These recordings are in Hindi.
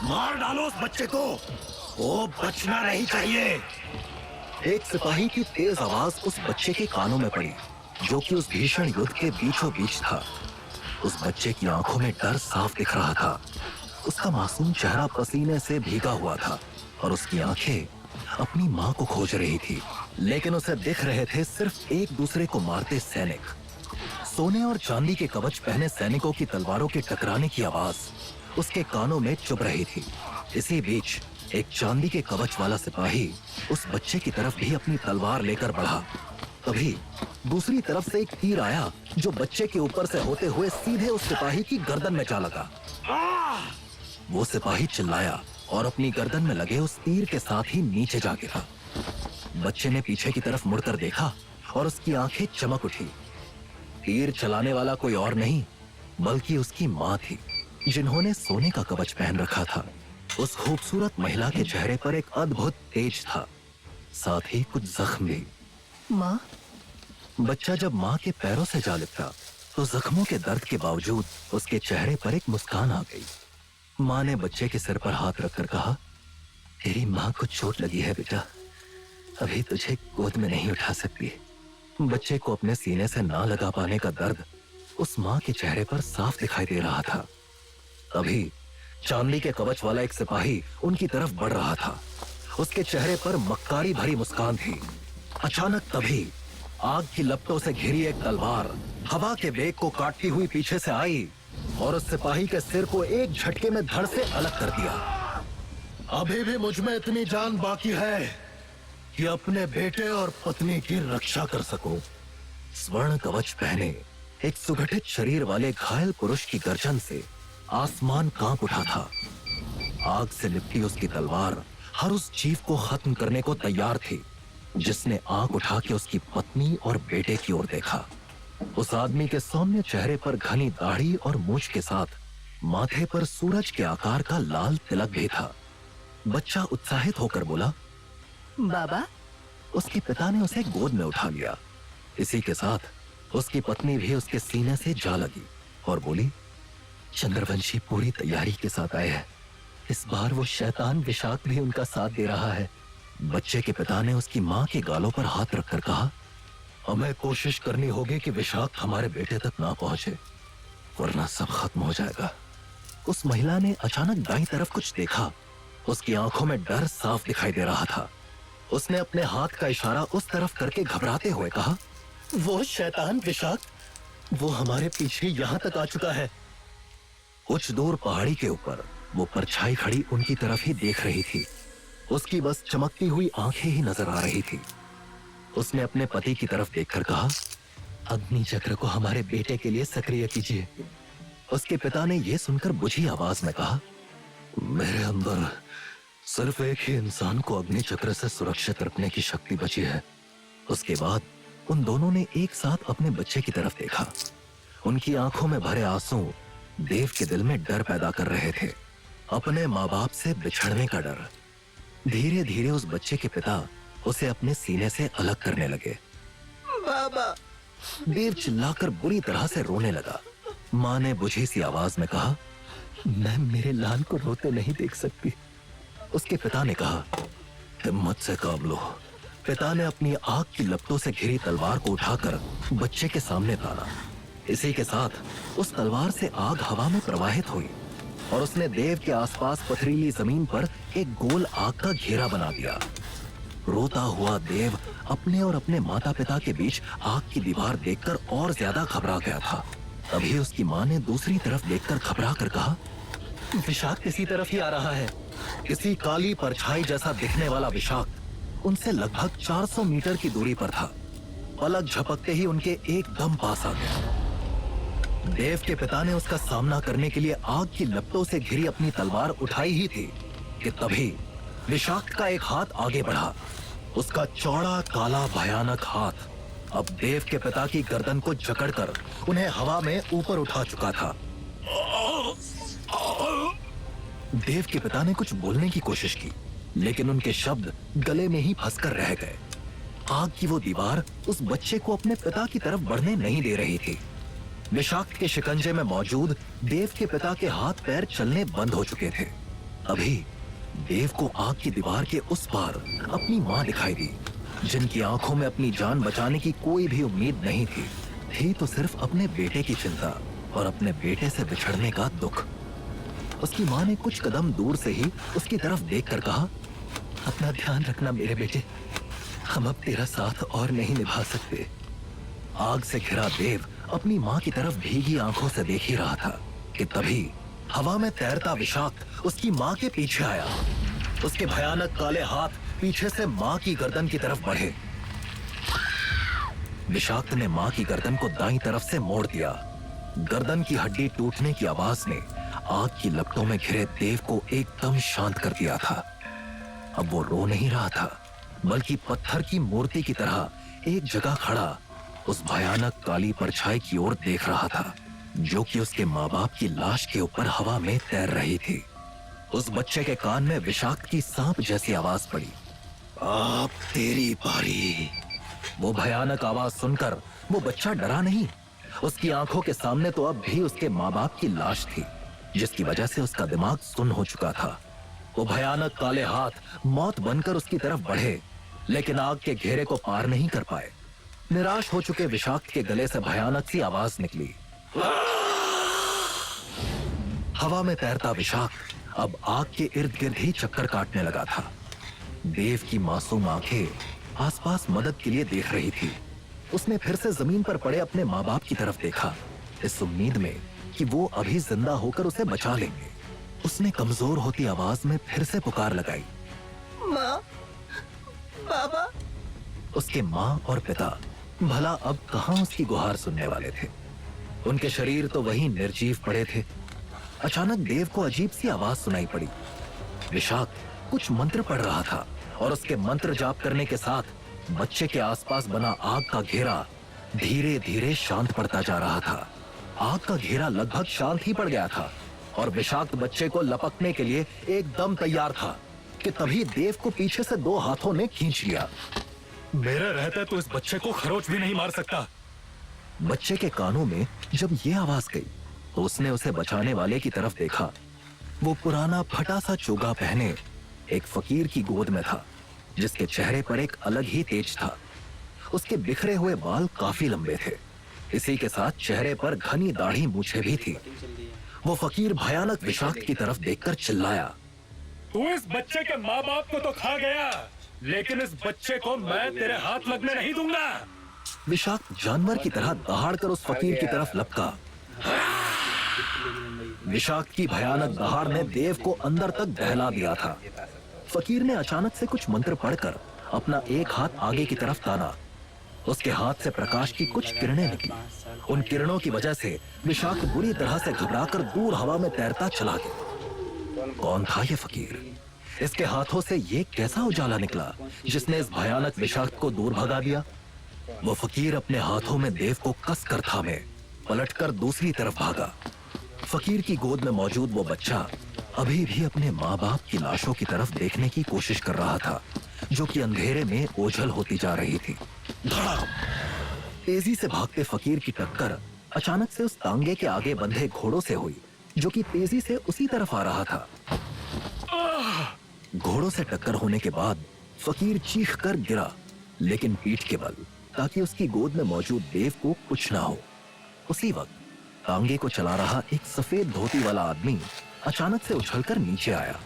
मार डालो उस बच्चे को, वो बचना नहीं चाहिए। एक सिपाही की तेज आवाज उस बच्चे के कानों में पड़ी, जो कि उस भीषण युद्ध के बीचों बीच था। उस बच्चे की आंखों में डर साफ दिख रहा था। उसका मासूम चेहरा पसीने से भीगा हुआ था और उसकी आंखें अपनी मां को खोज रही थी, लेकिन उसे दिख रहे थे सिर्फ एक दूसरे को मारते सैनिक। सोने और चांदी के कवच पहने सैनिकों की तलवारों के टकराने की आवाज उसके कानों में चुभ रही थी। इसी बीच एक चांदी के कवच वाला सिपाही उस बच्चे की तरफ भी अपनी तलवार लेकर बढ़ा। तभी दूसरी तरफ से एक तीर आया, जो बच्चे के ऊपर से होते हुए सीधे उस सिपाही की गर्दन में जा लगा। वो सिपाही चिल्लाया और अपनी गर्दन में लगे उस तीर के साथ ही नीचे जा गिरा। बच्चे ने पीछे की तरफ मुड़कर देखा और उसकी आंखें चमक उठी। तीर चलाने वाला कोई और नहीं बल्कि उसकी मां थी, जिन्होंने सोने का कवच पहन रखा था। उस खूबसूरत महिला के चेहरे पर एक अद्भुत तेज था, साथ ही कुछ जख्म भी। मां? बच्चा जब मां के पैरों से जा लिपटा तो जख्मों के दर्द के बावजूद उसके चेहरे पर एक मुस्कान आ गई। मां ने बच्चे के सिर पर हाथ रखकर कहा, तेरी मां को चोट लगी है बेटा, अभी तुझे गोद में नहीं उठा सकती। बच्चे को अपने सीने से ना लगा पाने का दर्द उस मां के चेहरे पर साफ दिखाई दे रहा था। तभी चांदी के कवच वाला एक सिपाही उनकी तरफ बढ़ रहा था। उसके चेहरे पर मक्कारी भरी मुस्कान थी। अचानक तभी आग की लपटों से घिरी एक तलवार हवा के वेग को काटती हुई पीछे से आई और उस सिपाही के सिर को एक झटके में धड़ से अलग कर दिया। अभी भी मुझ में इतनी जान बाकी है कि अपने बेटे और पत्नी की रक्षा कर सकूं। स्वर्ण कवच पहने एक सुगठित शरीर वाले घायल पुरुष की गर्जन से आसमान कांप उठा था। आग से लिपटी उसकी तलवार हर उस जीव को खत्म करने को तैयार थी, जिसने आंख उठा के उसकी पत्नी और बेटे की ओर देखा। उस आदमी के सौम्य चेहरे पर घनी दाढ़ी और मूंछ के साथ माथे पर सूरज के आकार का लाल तिलक भी था। बच्चा उत्साहित होकर बोला, बाबा। उसके पिता ने उसे गोद में उठा लिया। इसी के साथ उसकी पत्नी भी उसके सीने से जा लगी और बोली, चंद्रवंशी पूरी तैयारी के साथ आए हैं। इस बार वो शैतान विशाख भी उनका साथ दे रहा है। बच्चे के पिता ने उसकी मां के गालों पर हाथ रखकर कहा, हमें कोशिश करनी होगी कि विशाख हमारे बेटे तक ना पहुंचे, वरना सब खत्म हो जाएगा। उस महिला ने अचानक दाईं तरफ कुछ देखा। उसकी आंखों में डर साफ दिखाई दे रहा था। उसने अपने हाथ का इशारा उस तरफ करके घबराते हुए कहा, वो शैतान विशाख, वो हमारे पीछे यहाँ तक आ चुका है। कुछ दूर पहाड़ी के ऊपर वो परछाई खड़ी उनकी तरफ ही देख रही थी। उसकी बस चमकती हुई आंखें ही नजर आ रही थी। उसने अपने पति की तरफ देखकर कहा, अग्नि चक्र को हमारे बेटे के लिए सक्रिय कीजिए। उसके पिता ने यह सुनकर बुझी आवाज में कहा, मेरे अंदर सिर्फ एक ही इंसान को अग्नि चक्र से सुरक्षित रखने की शक्ति बची है। उसके बाद उन दोनों ने एक साथ अपने बच्चे की तरफ देखा। उनकी आंखों में भरे आंसू देव के दिल में डर पैदा कर रहे थे, अपने माँ बाप से बिछड़ने का डर। धीरे धीरे उस बच्चे के पिता उसे अपने सीने से अलग करने लगे। बाबा! देव चिल्लाकर बुरी तरह से रोने लगा। माँ ने बुझी सी आवाज में कहा, मैं मेरे लाल को रोते नहीं देख सकती। उसके पिता ने कहा, हिम्मत से काम लो। पिता ने अपनी आग की लपटों से घिरी तलवार को उठाकर बच्चे के सामने ताना। इसी के साथ उस तलवार से आग हवा में प्रवाहित हुई और उसने देव के आसपास पथरीली जमीन पर एक गोल आग का घेरा बना दिया। रोता हुआ देव अपने और अपने माता पिता के बीच आग की दीवार देखकर और ज्यादा घबरा गया था। तभी उसकी माँ ने दूसरी तरफ देखकर घबरा कर कहा, विशाख किसी तरफ ही आ रहा है। किसी काली परछाई जैसा दिखने वाला विशाख उनसे लगभग 400 मीटर की दूरी पर था। पलक झपकते ही उनके एकदम पास आ गया। देव के पिता ने उसका सामना करने के लिए आग की लपटों से घिरी अपनी तलवार उठाई ही थी कि तभी विशाख का एक हाथ आगे बढ़ा। उसका चौड़ा काला भयानक हाथ अब देव के पिता की गर्दन को जकड़कर उन्हें हवा में ऊपर उठा चुका था। देव के पिता ने कुछ बोलने की कोशिश की, लेकिन उनके शब्द गले में ही फंसकर रह गए। आग की वो दीवार उस बच्चे को अपने पिता की तरफ बढ़ने नहीं दे रही थी। विषाक्त के शिकंजे में मौजूद देव के पिता के हाथ पैर चलने बंद हो चुके थे। अभी देव को आग की दीवार के उस पार अपनी माँ दिखाई दी, जिनकी आंखों में अपनी जान बचाने की कोई भी उम्मीद नहीं थी तो सिर्फ अपने बेटे की चिंता और अपने बेटे से बिछड़ने का दुख। उसकी माँ ने कुछ कदम दूर से ही उसकी तरफ देखकर कहा, अपना ध्यान रखना मेरे बेटे, हम अब तेरा साथ और नहीं निभा सकते। आग से घिरा देव अपनी माँ की तरफ भीगी आंखों से देख ही रहा था कि तभी हवा में तैरता विशाक्त उसकी माँ के पीछे आया। उसके भयानक काले हाथ पीछे से माँ की गर्दन की तरफ बढ़े। विशाक्त ने माँ की गर्दन को दाईं तरफ से मोड़ दिया। गर्दन की हड्डी टूटने की आवाज ने आग की लपटों में घिरे देव को एकदम शांत कर दिया था। अब वो रो नहीं रहा था, बल्कि पत्थर की मूर्ति की तरह एक जगह खड़ा उस भयानक काली परछाई की ओर देख रहा था, जो कि उसके माँ बाप की लाश के ऊपर हवा में तैर रही थी। उस बच्चे के कान में विशाक्त की सांप जैसी आवाज पड़ी, अब तेरी बारी। वो भयानक आवाज सुनकर वो बच्चा डरा नहीं। उसकी आंखों के सामने तो अब भी उसके माँ बाप की लाश थी, जिसकी वजह से उसका दिमाग सुन्न हो चुका था। वो भयानक काले हाथ मौत बनकर उसकी तरफ बढ़े, लेकिन आग के घेरे को पार नहीं कर पाए। निराश हो चुके विशाक्त के गले से भयानक सी आवाज निकली। हवा में तैरता विशाक्त अब आग के इर्द गिर्द ही चक्कर काटने लगा था। देव की मासूम आंखें आसपास मदद के लिए देख रही थी। उसने फिर से जमीन पर पड़े अपने माँ बाप की तरफ देखा, इस उम्मीद में कि वो अभी जिंदा होकर उसे बचा लेंगे। उसने कमजोर होती आवाज में फिर से पुकार लगाई, माँ, बाबा। उसके माँ और पिता भला अब कहां उसकी गुहार सुनने वाले थे। उनके शरीर तो वहीं निर्जीव पड़े थे। अचानक देव को अजीब सी आवाज सुनाई पड़ी। विशाक्त कुछ मंत्र पढ़ रहा था और उसके मंत्र जाप करने के साथ बच्चे के आसपास बना आग का घेरा धीरे धीरे शांत पड़ता जा रहा था। आग का घेरा लगभग शांत ही पड़ गया था और विशाक्त बच्चे को लपकने के लिए एकदम तैयार था कि तभी देव को पीछे से दो हाथों ने खींच लिया। मेरे रहते तो इस बच्चे को खरोच भी नहीं मार सकता। बच्चे के कानों में जब ये आवाज गई तो उसने उसे बचाने वाले की तरफ देखा। वो पुराना फटा सा चोगा पहने एक फकीर की गोद में था, जिसके चेहरे पर एक अलग ही तेज था। उसके बिखरे हुए बाल काफी लंबे थे, इसी के साथ चेहरे पर घनी दाढ़ी मूछें भी थी। वो फकीर भयानक विशाक्त की तरफ देखकर चिल्लाया, तू इस बच्चे के माँ बाप को तो खा गया, लेकिन इस बच्चे को मैं तेरे हाथ लगने नहीं दूंगा। विशाक्त जानवर की तरह दहाड़कर उस फकीर की तरफ लपका। विशाक्त की भयानक दहाड़ ने देव को अंदर तक दहला दिया था। फकीर ने अचानक से कुछ मंत्र पढ़कर अपना एक हाथ आगे की तरफ ताना। उसके हाथ से प्रकाश की कुछ किरणें निकली। उन किरणों की वजह से विशाक्त बुरी तरह से घबराकर दूर हवा में तैरता चला गया। कौन था ये फकीर? इसके हाथों से ये कैसा उजाला निकला जिसने इस भयानक विशाक्त को दूर भगा दिया? वो फकीर अपने हाथों में देव को कसकर थामे पलटकर दूसरी तरफ भागा। फकीर की गोद में मौजूद वो बच्चा अभी भी अपने माँ बाप की लाशों की तरफ देखने की कोशिश कर रहा था, जो कि अंधेरे में ओझल होती जा रही थी। धड़ाम! तेजी से भागते फकीर की टक्कर अचानक से उस तांगे के आगे बंधे घोड़ों से हुई, जो कि तेजी से उसी तरफ आ रहा था। घोड़ों से टक्कर होने के बाद फकीर चीख कर गिरा, लेकिन पीठ के बल, ताकि उसकी गोद में मौजूद देव को कुछ ना हो। उसी वक्त तांगे को चला रहा एक सफेद धोती वाला आदमी अचानक से उछलकर नीचे आया।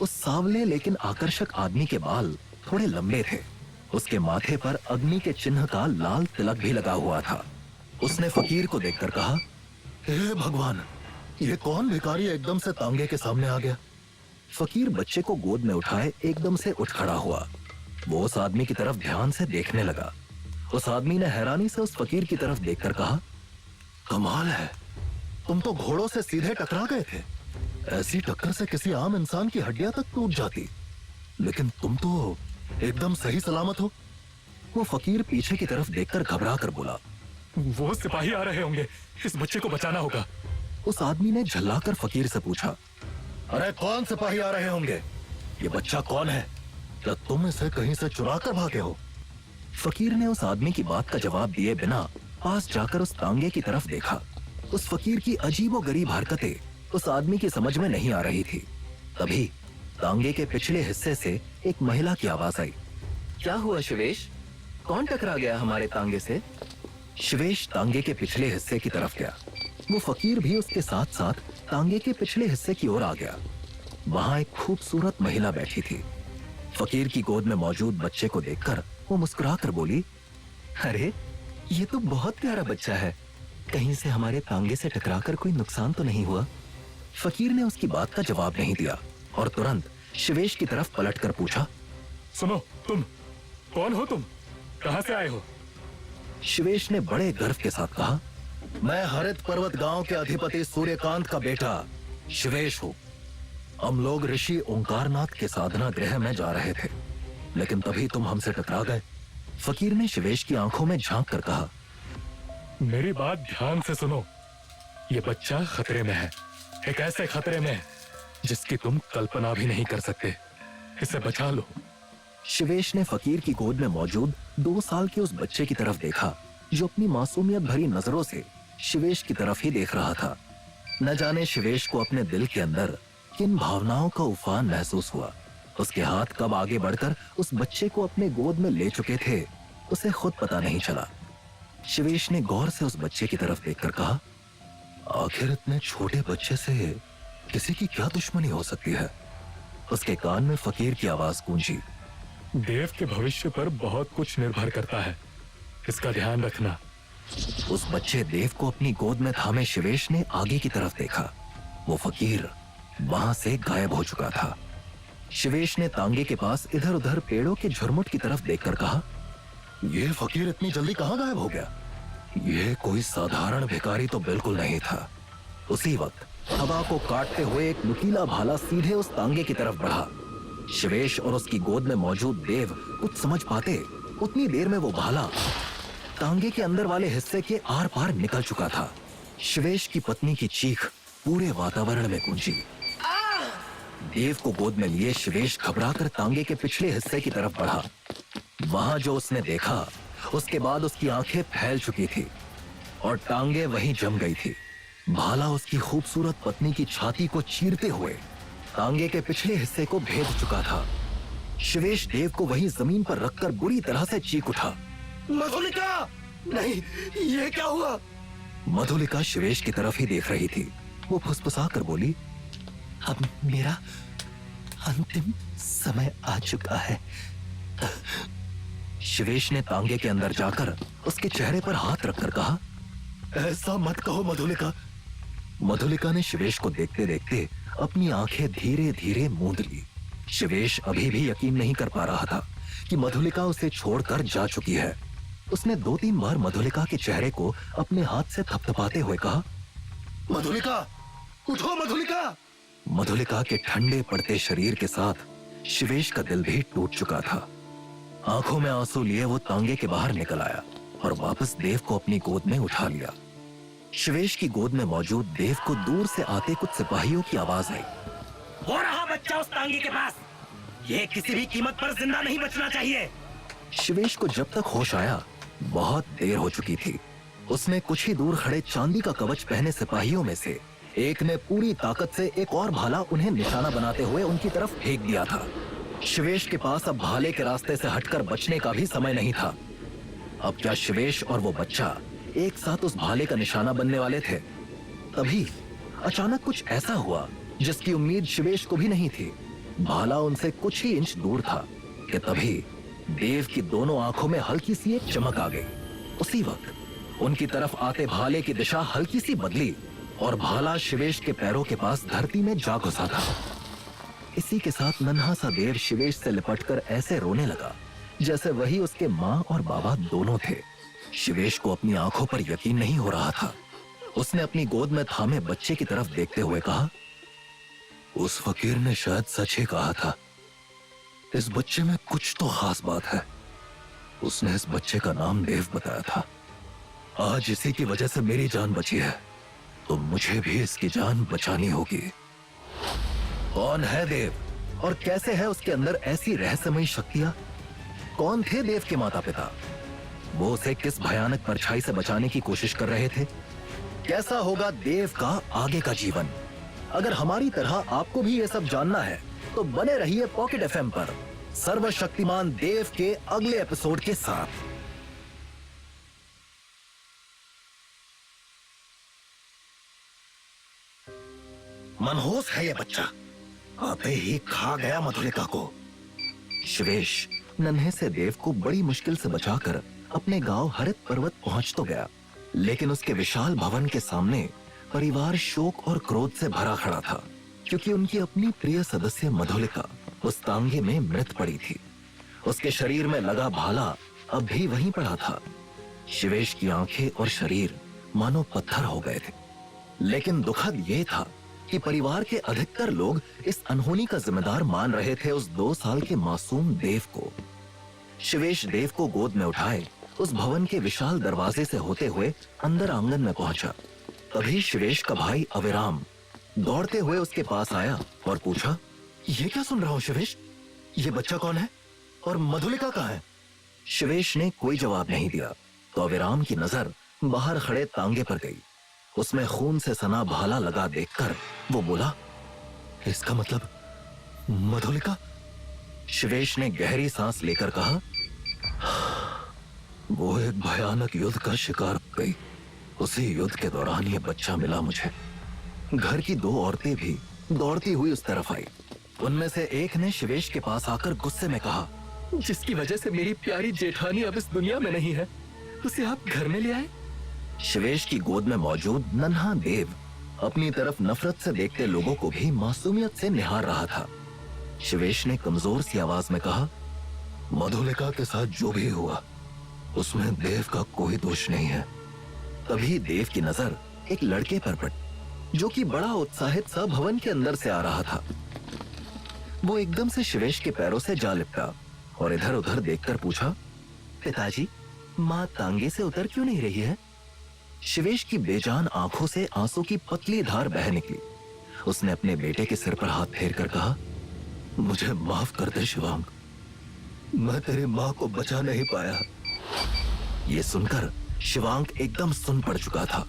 उस सांवले लेकिन आकर्षक आदमी के बाल थोड़े लंबे थे। उसके माथे पर अग्नि के चिन्ह का लाल तिलक भी लगा हुआ था। उसने फकीर को देखकर कहा, हे भगवान, ये कौन भिखारी एकदम से तांगे के सामने आ गया? फकीर बच्चे को गोद में उठाए एकदम से उठ खड़ा हुआ। वो उस आदमी की तरफ ध्यान से देखने लगा। उस आदमी ने हैरानी से उस फकीर की तरफ देखकर कहा, कमाल है, तुम तो घोड़ों से सीधे टकरा गए थे। ऐसी टक्कर से किसी आम इंसान की हड्डियां तक टूट जाती, लेकिन तुम तो एकदम सही सलामत हो। वो फकीर पीछे की तरफ देखकर घबरा कर बोला, वो सिपाही आ रहे होंगे, इस बच्चे को बचाना होगा। उस आदमी ने झल्लाकर फकीर से पूछा, अरे कौन सिपाही आ रहे होंगे? ये बच्चा कौन है? क्या तुम इसे कहीं से चुरा कर भागे हो? फकीर ने उस आदमी की बात का जवाब दिए बिना पास जाकर उस तांगे की तरफ देखा। उस फकीर की अजीबोगरीब हरकतें उस आदमी की समझ में नहीं आ रही थी। तभी तांगे के पिछले हिस्से से एक महिला की आवाज आई। क्या हुआ शिवेश? कौन टकरा गया हमारे तांगे से? शिवेश तांगे के पिछले हिस्से की तरफ गया। वो फकीर भी उसके साथ साथ तांगे के पिछले हिस्से की ओर आ गया। वहां एक खूबसूरत महिला बैठी थी। फकीर की गोद में मौजूद बच्चे को देखकर वो मुस्कुराकर बोली, अरे ये तो बहुत प्यारा बच्चा है। कहीं से हमारे तांगे से टकराकर कोई नुकसान तो नहीं हुआ? फकीर ने उसकी बात का जवाब नहीं दिया और तुरंत शिवेश की तरफ पलटकर पूछा, सुनो, तुम कौन हो? तुम कहां से आए हो? शिवेश ने बड़े गर्व के साथ कहा, मैं हरित पर्वत गांव के अधिपति सूर्यकांत का बेटा शिवेश हूँ। हम लोग ऋषि ओंकारनाथ के साधना गृह में जा रहे थे, लेकिन तभी तुम हमसे टकरा गए। फकीर ने शिवेश की आंखों में झांक कर कहा, मेरी बात ध्यान से सुनो। ये बच्चा खतरे में है, एक ऐसे खतरे में जिसकी तुम कल्पना भी नहीं कर सकते। इसे बचा लो। शिवेश ने फकीर की गोद में मौजूद 2 साल के उस बच्चे की तरफ देखा जो अपनी मासूमियत भरी नजरों से शिवेश की तरफ ही देख रहा था। न जाने शिवेश को अपने दिल के अंदर किन भावनाओं का उफान महसूस हुआ। उसके हाथ कब आगे बढ़कर उस बच्चे को अपने गोद में ले चुके थे, उसे खुद पता नहीं चला। शिवेश ने गौर से उस बच्चे की तरफ देखकर कहा, आखिर इतने छोटे बच्चे से किसी की क्या दुश्मनी हो सकती है? उसके कान में फकीर की आवाज गूंजी, देव के भविष्य पर बहुत कुछ निर्भर करता है, इसका ध्यान रखना। उस बच्चे देव को अपनी गोद में थामे शिवेश ने आगे की तरफ देखा। वो फकीर वहां से गायब हो चुका था। शिवेश ने तांगे के पास इधर उधर पेड़ों के झुरमुट की तरफ देखकर कहा, ये फकीर इतनी जल्दी कहां गायब हो गया? ये कोई साधारण भिखारी तो बिल्कुल नहीं था। उसी वक्त हवा को काटते हुए एक नुकीला भाला सीधे उस तांगे की तरफ बढ़ा। शिवेश और उसकी गोद में मौजूद देव कुछ समझ पाते उतनी देर में वो भाला तांगे के अंदर वाले हिस्से के आर पार निकल चुका था। शिवेश की पत्नी की चीख पूरे वातावरण में गूंजी। देव को गोद में लिए शिवेश घबराकर तांगे के पिछले हिस्से की तरफ बढ़ा। वहां जो उसने देखा, उसके बाद उसकी आंखें फैल चुकी थी और टांगे वहीं जम गई थी। भाला उसकी खूबसूरत पत्नी की छाती को चीरते हुए तांगे के पिछले हिस्से को भेद चुका था। शिवेश देव को वहीं जमीन पर रखकर बुरी तरह से चीख उठा, मधुलिका! नहीं, ये क्या हुआ? मधुलिका शिवेश की तरफ ही देख रही थी। वो फुसफुसा कर बोली, अब मेरा अंतिम समय आ चुका है। शिवेश ने तांगे के अंदर जाकर उसके चेहरे पर हाथ रखकर कहा, ऐसा मत कहो मधुलिका। मधुलिका ने शिवेश को देखते देखते अपनी आंखें धीरे धीरे मूंद ली। शिवेश अभी भी यकीन नहीं कर पा रहा था कि मधुलिका उसे छोड़कर जा चुकी है। उसने 2-3 बार मधुलिका के चेहरे को अपने हाथ से थपथपाते हुए कहा, मधुलिका, उठो मधुलिका। मधुलिका के ठंडे पड़ते शरीर के साथ शिवेश का दिल भी टूट चुका था। आंखों में आंसू लिए वो तांगे के बाहर निकल आया और वापस देव को अपनी गोद में उठा लिया। शिवेश की गोद में मौजूद देव को दूर से आते कुछ सिपाहियों की आवाज आई, वो रहा बच्चा उस तांगे के पास। ये किसी भी कीमत पर जिंदा नहीं बचना चाहिए। शिवेश को जब तक होश आया बहुत देर हो चुकी थी। उसने कुछ ही दूर खड़े चांदी का कवच पहने सिपाहियों में से एक ने पूरी ताकत से एक और भाला उन्हें निशाना बनाते हुए उनकी तरफ फेंक दिया था। शिवेश के पास अब भाले के रास्ते से हटकर बचने का भी समय नहीं था। अब क्या शिवेश और वो बच्चा एक साथ उस भाले का निशाना बनने वाले थे? तभी अचानक कुछ ऐसा हुआ जिसकी उम्मीद शिवेश को भी नहीं थी। भाला उनसे कुछ ही इंच दूर था कि तभी देव की दोनों आंखों में हल्की सी एक चमक आ गई। उसी वक्त उनकी तरफ आते भाले की दिशा हल्की सी बदली और भाला शिवेश के पैरों के पास धरती में जा घुसा था। इसी के साथ नन्हा सा देव शिवेश से लिपटकर ऐसे रोने लगा जैसे वही उसके माँ और बाबा दोनों थे। शिवेश को अपनी आंखों पर यकीन नहीं हो रहा था। उसने अपनी गोद में थामे बच्चे की तरफ देखते हुए कहा, उस फकीर ने शायद सच ही कहा था। इस बच्चे में कुछ तो खास बात है। उसने इस बच्चे का नाम देव बताया था। आज इसी की वजह से मेरी जान बची है, तो मुझे भी इसकी जान बचानी होगी। कौन है देव और कैसे है उसके अंदर ऐसी रहस्यमयी शक्तियां? कौन थे देव के माता पिता? वो उसे किस भयानक परछाई से बचाने की कोशिश कर रहे थे? कैसा होगा देव का आगे का जीवन? अगर हमारी तरह आपको भी ये सब जानना है तो बने रहिए पॉकेट एफएम पर सर्वशक्तिमान देव के अगले एपिसोड के साथ। मनहूस है ये बच्चा, आते ही खा गया मधुलिका को। शिवेश नन्हे से देव को बड़ी मुश्किल से बचाकर अपने गांव हरित पर्वत पहुंच तो गया, लेकिन उसके विशाल भवन के सामने परिवार शोक और क्रोध से भरा खड़ा था, क्योंकि उनकी अपनी प्रिय सदस्य मधुलिका उस तांगे में मृत पड़ी थी। उसके शरीर में लगा भाला अब भी वहीं पड़ा था। शिवेश की आंखें और शरीर मानो पत्थर हो गए थे। लेकिन दुखद ये था कि परिवार के अधिकतर लोग इस अनहोनी का जिम्मेदार मान रहे थे उस 2 साल के मासूम देव को। शिवेश देव को गोद में उठाए उस भवन के विशाल दरवाजे से होते हुए अंदर आंगन में पहुंचा। तभी शिवेश का भाई अविराम दौड़ते हुए उसके पास आया और पूछा, ये क्या सुन रहा हूं शिवेश? ये बच्चा कौन है और मधुलिका कहाँ है? शिवेश ने कोई जवाब नहीं दिया तो अविराम की नजर बाहर खड़े तांगे पर गई। उसमें खून से सना भाला लगा देखकर वो बोला, इसका मतलब मधुलिका? शिवेश ने गहरी सांस लेकर कहा, वो एक भयानक युद्ध का शिकार हो गई। उसी युद्ध के दौरान ये बच्चा मिला मुझे। घर की 2 औरतें भी दौड़ती हुई उस तरफ आई। उनमें से एक ने शिवेश के पास आकर गुस्से में कहा, जिसकी वजह से मेरी प्यारी जेठानी अब इस दुनिया में नहीं है, उसे आप घर में ले आए? शिवेश की गोद में मौजूद नन्हा देव अपनी तरफ नफरत से देखते लोगों को भी मासूमियत से निहार रहा था। शिवेश ने कमजोर सी आवाज में कहा, मधुलिका के साथ जो भी हुआ उसमें देव का कोई दोष नहीं है। तभी देव की नजर एक लड़के पर पड़ी जो कि बड़ा उत्साहित सा भवन के अंदर से आ रहा था। वो एकदम से शिवेश के पैरों से जा लिपटा और इधर उधर देखकर पूछा, पिताजी, माँ तांगे से उतर क्यों नहीं रही है? शिवेश की बेजान आंखों से आंसू की पतली धार बह निकली। उसने अपने बेटे के सिर पर हाथ फेर कर कहा, मुझे माफ कर दे शिवांग, मैं तेरी माँ को बचा नहीं पाया। ये सुनकर शिवांग एकदम सुन पड़ चुका था।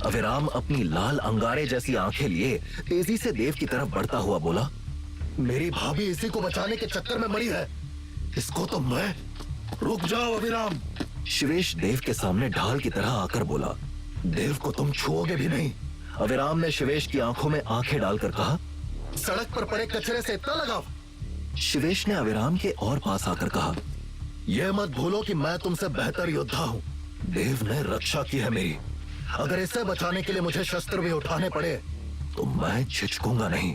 अविराम अपनी लाल अंगारे जैसी आंखें लिए तेजी से देव की तरफ बढ़ता हुआ बोला, मेरी भाभी इसी को बचाने के चक्कर में मरी है, इसको तो मैं। रुक जाओ अविराम। शिवेश देव के सामने ढाल की तरह आकर बोला, देव को तुम छुओगे भी नहीं। अविराम ने शिवेश की आंखों में आंखें डालकर कहा, सड़क पर पड़े कचरे से इतना लगाव? शिवेश ने अविराम के और पास आकर कहा, यह मत भूलो कि मैं तुमसे बेहतर योद्धा हूँ। देव ने रक्षा की है मेरी, अगर इसे बचाने के लिए मुझे शस्त्र भी उठाने पड़े तो मैं झिझकूंगा नहीं।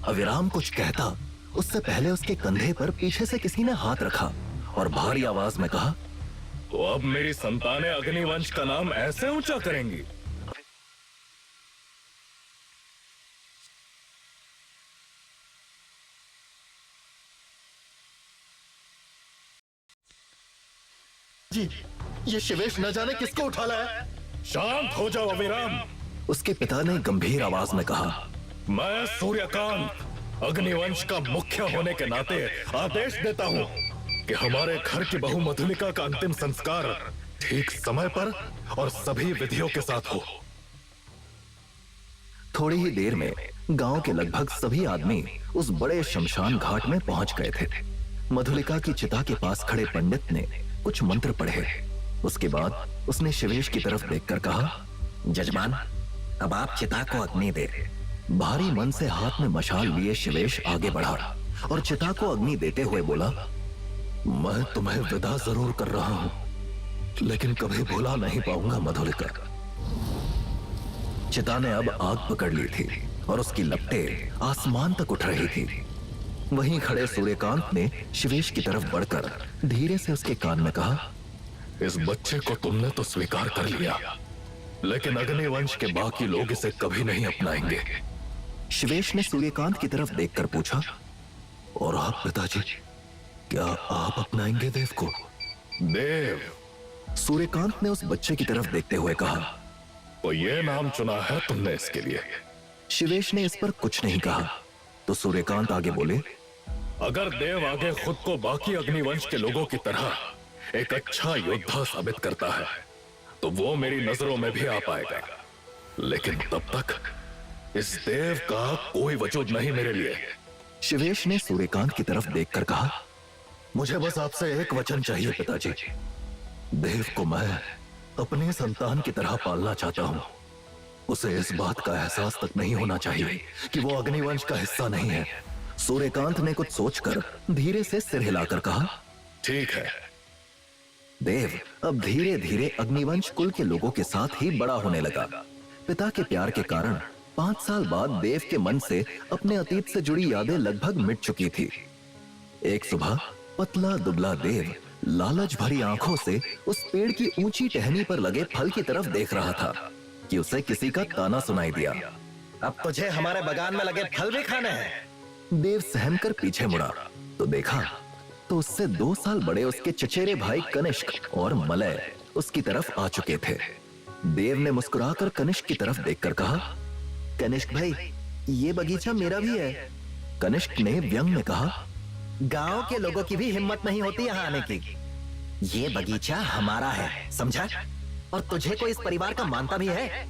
अविराम कुछ कहता उससे पहले उसके कंधे पर पीछे से किसी ने हाथ रखा और भारी आवाज में कहा, तो अब मेरी संतानें अग्निवंश का नाम ऐसे ऊंचा करेंगी? जी, ये शिवेश न जाने किसको उठा लाया है। शांत हो जाओ अविराम। उसके पिता ने गंभीर आवाज में कहा, मैं सूर्यकांत अग्निवंश का मुख्य होने के नाते आदेश देता हूँ कि हमारे घर की बहू मधुलिका का अंतिम संस्कार ठीक समय पर और सभी विधियों के साथ हो। थोड़ी ही देर में गांव के लगभग सभी आदमी उस बड़े शमशान घाट में पहुंच गए थे। मधुलिका की चिता के पास खड़े पंडित ने कुछ मंत्र पढ़े। उसके बाद उसने शिवेश की तरफ देखकर कहा, जजमान, अब आप चिता को अग्नि दे। भारी मन से हाथ में मशाल लिए शिवेश आगे बढ़ा और चिता को अग्नि देते हुए बोला, मैं तुम्हें विदा जरूर कर रहा हूं, लेकिन कभी भुला नहीं पाऊंगा मधुलिका। चिता ने अब आग पकड़ ली थी और उसकी लपटें आसमान तक उठ रही थी। वहीं खड़े सूर्यकांत ने शिवेश की तरफ बढ़कर धीरे से उसके कान में कहा, इस बच्चे को तुमने तो स्वीकार कर लिया, लेकिन अग्निवंश के बाकी लोग इसे कभी नहीं अपनाएंगे। शिवेश ने सूर्यकांत की तरफ देखकर पूछा, और आप पिताजी, क्या आप अपनाएंगे देव को? देव? सूर्यकांत ने उस बच्चे की तरफ देखते हुए कहा, तो ये नाम चुना है तुमने इसके लिए? शिवेश ने इस पर कुछ नहीं कहा तो सूर्यकांत आगे बोले, अगर देव आगे खुद को बाकी अग्निवंश के लोगों की तरह एक अच्छा योद्धा साबित करता है तो वो मेरी नजरों में भी आ पाएगा, लेकिन तब तक इस देव का कोई वजूद नहीं मेरे लिए। शिवेश ने सूर्यकांत की तरफ देखकर कहा, मुझे बस आपसे एक वचन चाहिए पिताजी। देव को मैं अपने संतान की तरह पालना चाहता हूं। उसे इस बात का एहसास तक नहीं होना चाहिए कि वो अग्निवंश का हिस्सा नहीं है। सूर्यकांत ने कुछ सोचकर धीरे से सिर हिलाकर कहा, ठीक है। देव अब धीरे धीरे अग्निवंश कुल के लोगों के साथ ही बड़ा होने लगा। पिता के प्यार के कारण 5 साल बाद देव के मन से अपने अतीत से जुड़ी यादें लगभग मिट चुकी थी। एक सुबह पतला दुबला देव लालच भरी आंखों से उस पेड़ की ऊंची टहनी पर लगे फल की तरफ देख रहा था कि उसे किसी का ताना सुनाई दिया। अब तुझे हमारे बागान में लगे फल भी खाने हैं। देव सहमकर पीछे मुड़ा तो देखा तो उससे 2 साल बड़े उसके चचेरे भाई कनिष्क और मलय उसकी तरफ आ चुके थे। देव ने मुस्कुराकर कनिष्क की तरफ देखकर कहा, कनिष्क भाई, ये बगीचा मेरा भी है। कनिष्क ने व्यंग में कहा, गांव के लोगों की भी हिम्मत नहीं होती यहाँ आने की। ये बगीचा हमारा है, समझा? और तुझे कोई इस परिवार का मानता भी है?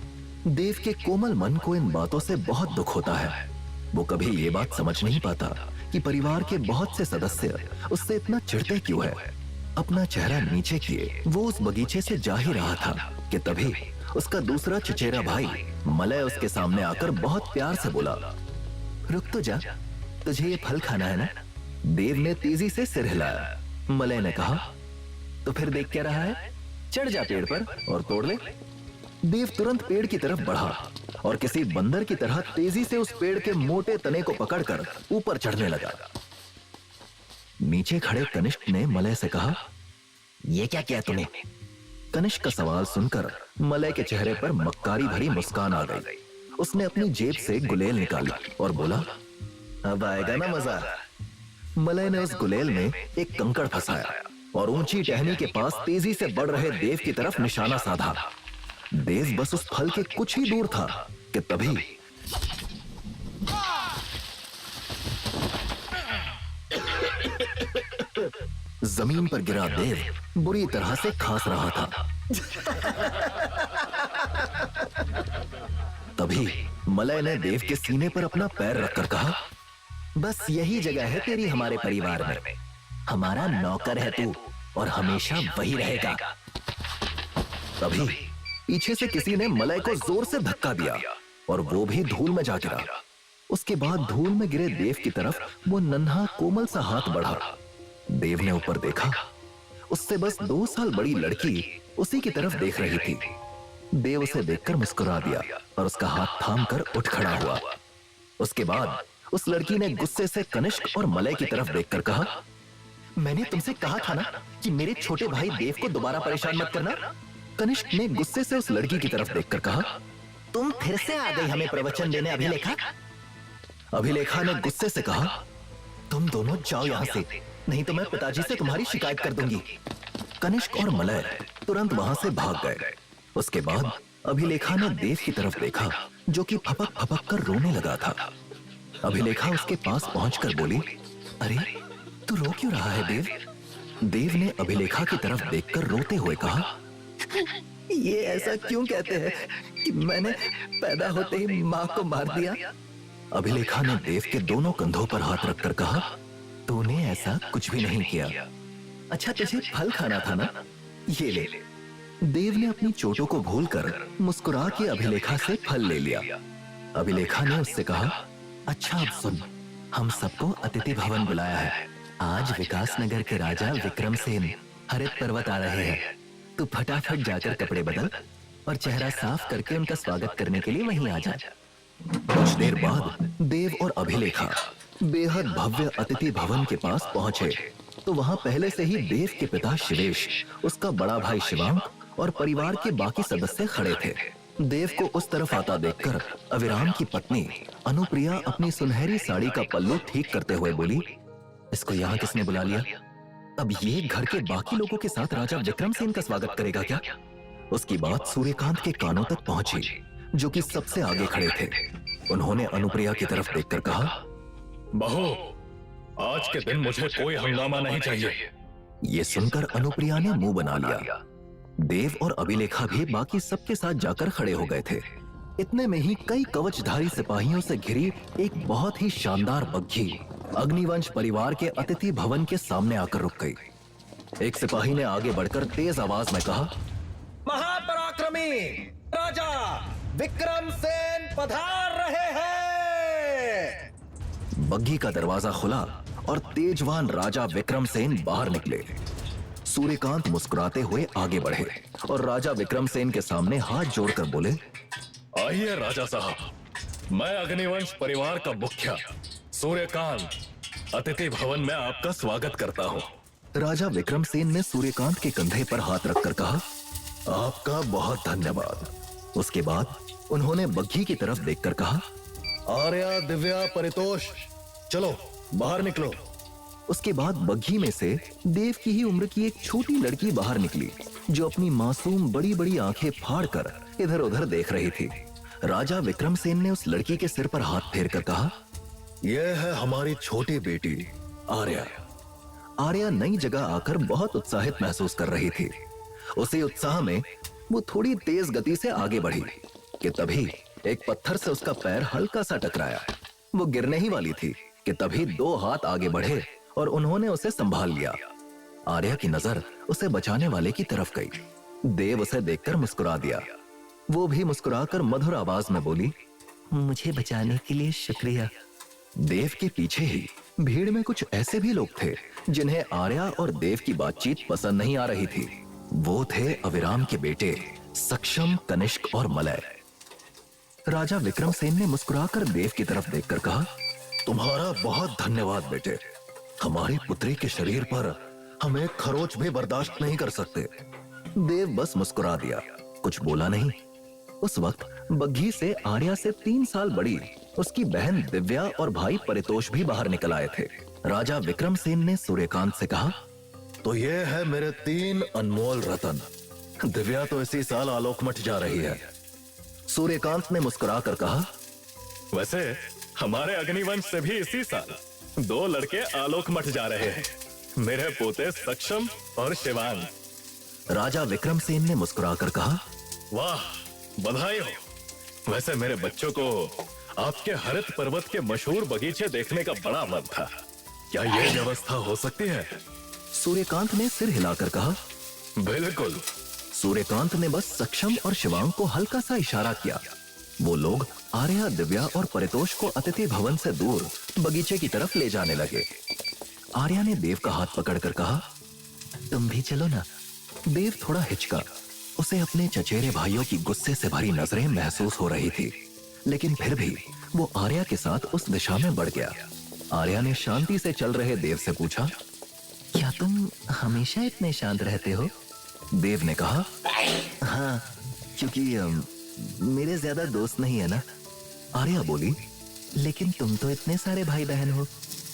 देव के कोमल मन को इन बातों से बहुत दुख होता है। वो कभी ये बात समझ नहीं पाता कि परिवार के बहुत से सदस्य उससे इतना चिढ़ते क्यों है। अपना चेहरा नीचे किए वो उस बगीचे से जा ही रहा था कि तभी उसका दूसरा चचेरा भाई मलय उसके सामने आकर बहुत प्यार से बोला, रुक तो जा, तुझे ये फल खाना है ना? देव ने तेजी से सिर हिलाया। मलय ने कहा, तो फिर देख क्या रहा है? चढ़ जा पेड़ पर और तोड़ ले। देव तुरंत पेड़ की तरफ बढ़ा और किसी बंदर की तरह तेजी से उस पेड़ के मोटे तने को पकड़कर ऊपर चढ़ने लगा। नीचे खड़े कनिष्क ने मलय से कहा, ये क्या किया तूने? कनिष्क का सवाल सुनकर मलय के चेहरे पर मक्कारी भरी मुस्कान आ गई। उसने अपनी जेब से गुलेल निकाली और बोला, अब आएगा ना मजा। मलय ने उस गुलेल में एक कंकड़ फंसाया और ऊंची टहनी के पास तेजी से बढ़ रहे देव की तरफ निशाना साधा। देव बस उस फल के कुछ ही दूर था कि तभी जमीन पर गिरा देव बुरी तरह से खांस रहा था। तभी मलय ने देव के सीने पर अपना पैर रखकर कहा, बस यही जगह है तेरी हमारे परिवार में। हमारा नौकर है तू और हमेशा वही रहेगा। तभी पीछे से किसी ने मलय को जोर से धक्का दिया और वो भी धूल में जा गिरा। उसके बाद धूल में गिरे देव की तरफ वो नन्हा कोमल सा हाथ बढ़ा। देव ने ऊपर देखा, उससे बस 2 साल बड़ी लड़की उसी की तरफ देख रही थी। देव उसे देखकर मुस्कुरा दिया और उसका हाथ थामकर उठ खड़ा हुआ। उसके बाद उस लड़की ने गुस्से से कनिष्क और मलय की तरफ देखकर कहा, मैंने तुमसे कहा था ना कि मेरे छोटे भाई देव को दोबारा परेशान मत करना। कनिष्क ने गुस्से से उस लड़की की तरफ देखकर कहा, तुम फिर से आ गई हमें प्रवचन देने अभिलेखा। अभिलेखा ने गुस्से से कहा, तुम दोनों जाओ यहाँ से, नहीं तो मैं पिताजी से तुम्हारी शिकायत कर दूंगी। कनिष्क और मलय तुरंत वहां से भाग गए। उसके बाद अभिलेखा ने देव की तरफ देखा जो कि फपक फपक कर रोने लगा था। अभिलेखा उसके पास पहुंचकर बोली, अरे तू रो क्यों रहा है देव? देव ने अभिलेखा की तरफ देखकर रोते हुए कहा, ये ऐसा क्यों कहते हैं कि मैंने पैदा होते ही माँ को मार दिया? अभिलेखा ने देव के दोनों कंधों पर हाथ रखकर कहा, तूने ऐसा कुछ भी नहीं किया। अच्छा तुझे फल खाना था ना, ये ले। देव ने अपनी चोटों को भूलकर मुस्कुरा के अभिलेखा से फल ले लिया। अभिलेखा ने उससे कहा, अच्छा अब सुन, हम सबको अतिथि भवन बुलाया है। आज विकास नगर के राजा विक्रमसेन हरित पर्वत आ रहे हैं। तू फटाफट जाकर कपड़े बदल और चेहरा साफ करके उनका स्वागत करने के लिए वहीं आ जा। कुछ देर बाद देव और अभिलेखा बेहद भव्य अतिथि भवन के पास पहुंचे तो वहां पहले से ही देव के पिता शिवेश, उसका बड़ा भाई शिवांक और परिवार के बाकी सदस्य खड़े थे। देव को उस तरफ आता देखकर अविराम की पत्नी अनुप्रिया अपनी सुनहरी साड़ी का पल्लू ठीक करते हुए बोली, इसको यहाँ किसने बुला लिया? अब ये घर के बाकी लोगों के साथ राजा विक्रमसेन का स्वागत करेगा क्या? उसकी बात सूर्यकांत के कानों तक पहुंची जो कि सबसे आगे खड़े थे। उन्होंने अनुप्रिया की तरफ देखकर कहा, बहू, आज के दिन मुझे कोई हंगामा नहीं चाहिए। ये सुनकर अनुप्रिया ने मुंह बना लिया। देव और अभिलेखा भी बाकी सबके साथ जाकर खड़े हो गए थे। इतने में ही कई कवचधारी सिपाहियों से घिरी एक बहुत ही शानदार बग्घी अग्निवंश परिवार के अतिथि भवन के सामने आकर रुक गई। एक सिपाही ने आगे बढ़कर तेज आवाज में कहा, महापराक्रमी राजा विक्रमसेन पधार रहे हैं। बग्घी का दरवाजा खुला और तेजवान राजा विक्रमसेन बाहर निकले। सूर्यकांत मुस्कुराते हुए आगे बढ़े और राजा विक्रमसेन के सामने हाथ जोड़कर बोले, आइए राजा साहब, मैं अग्निवंश परिवार का मुखिया सूर्यकांत अतिथि भवन में आपका स्वागत करता हूँ। राजा विक्रमसेन ने सूर्यकांत के कंधे पर हाथ रखकर कहा, आपका बहुत धन्यवाद। उसके बाद उन्होंने बग्घी की तरफ देखकर कहा, आर्या दिव्या परितोष चलो बाहर निकलो। उसके बाद बग्घी में से देव की ही उम्र की एक छोटी लड़की बाहर निकली, जो अपनी मासूम बड़ी बड़ी आंखें फाड़कर इधर उधर देख रही थी। राजा विक्रमसेन ने उस लड़की के सिर पर हाथ फेरकर कहा, यह है हमारी छोटी बेटी आर्या। आर्या नई जगह आकर बहुत उत्साहित महसूस कर रही थी। उसी उत्साह में वो थोड़ी तेज गति से आगे बढ़ी कि तभी एक पत्थर से उसका पैर हल्का सा टकराया। वो गिरने ही वाली थी कि तभी दो हाथ आगे बढ़े और उन्होंने उसे संभाल लिया। आर्या की नजर उसे बचाने वाले की तरफ गई। देव उसे देखकर मुस्कुरा दिया। वो भी मुस्कुराकर मधुर आवाज में बोली, मुझे बचाने के लिए शुक्रिया। देव के पीछे ही भीड़ में कुछ ऐसे भी लोग थे जिन्हें आर्या और देव की बातचीत पसंद नहीं आ रही थी। वो थे अविराम के बेटे सक्षम, कनिष्क और मलय। राजा विक्रमसेन ने मुस्कुराकर देव की तरफ देखकर कहा, तुम्हारा बहुत धन्यवाद बेटे। हमारी पुत्री के शरीर पर हम एक खरोच भी बर्दाश्त नहीं कर सकते। देव बस मुस्कुरा दिया, कुछ बोला नहीं। उस वक्त बग्घी से आर्या से 3 साल बड़ी उसकी बहन दिव्या और भाई परितोष भी बाहर निकल आए थे। राजा विक्रमसेन ने सूर्यकांत से कहा, तो ये है मेरे 3 अनमोल रतन। दिव्या तो इसी साल आलोकमठ जा रही है। सूर्यकांत ने मुस्कुराकर कहा, वैसे हमारे अग्निवंश से भी इसी साल 2 लड़के आलोकमठ जा रहे हैं, मेरे पोते सक्षम और शिवांग। राजा विक्रमसेन ने मुस्कुराकर कहा, वाह, बधाई हो। वैसे मेरे बच्चों को आपके हरित पर्वत के मशहूर बगीचे देखने का बड़ा मन था, क्या यह व्यवस्था हो सकती है? सूर्यकांत ने सिर हिलाकर कहा, बिल्कुल। सूर्यकांत ने बस सक्षम और शिवांग को हल्का सा इशारा किया। वो लोग आर्या, दिव्या और परितोष को अतिथि भवन से दूर बगीचे की तरफ ले जाने लगे। आर्या ने देव का हाथ पकड़कर कहा, तुम भी चलो ना। देव थोड़ा हिचका। उसे अपने चचेरे भाइयों की गुस्से से भरी नजरें महसूस हो रही थी, लेकिन फिर भी वो आर्या के साथ उस दिशा में बढ़ गया। आर्या ने शांति से चल रहे देव से पूछा, क्या तुम हमेशा इतने शांत रहते हो? देव ने कहा, हाँ, क्योंकि मेरे ज्यादा दोस्त नहीं है ना। आर्या बोली, लेकिन तुम तो इतने सारे भाई बहन हो,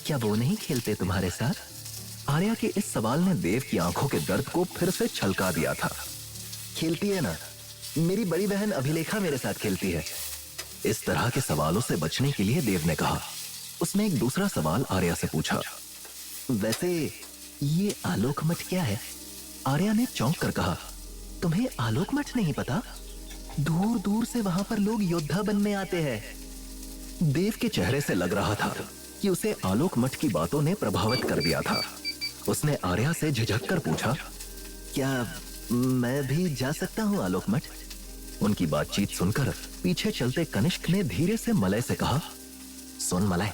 क्या वो नहीं खेलते तुम्हारे साथ? आर्या के इस सवाल ने देव की आंखों के दर्द को फिर से छलका दिया था। खेलती है ना, मेरी बड़ी बहन अभिलेखा मेरे साथ खेलती है। इस तरह के सवालों से बचने के लिए देव ने कहा। उसने एक दूसरा सवाल आर्या से पूछा, वैसे ये आलोकमठ क्या है? आर्या ने चौंक कर कहा, तुम्हें आलोकमठ नहीं पता? दूर दूर से वहां पर लोग योद्धा बनने आते हैं। देव के चेहरे से लग रहा था कि उसे आलोकमठ की बातों ने प्रभावित कर दिया था। उसने आर्या से झिझक कर पूछा, क्या मैं भी जा सकता हूं आलोकमठ? उनकी बातचीत सुनकर पीछे चलते कनिष्क ने धीरे से मलय से कहा, सुन मलय,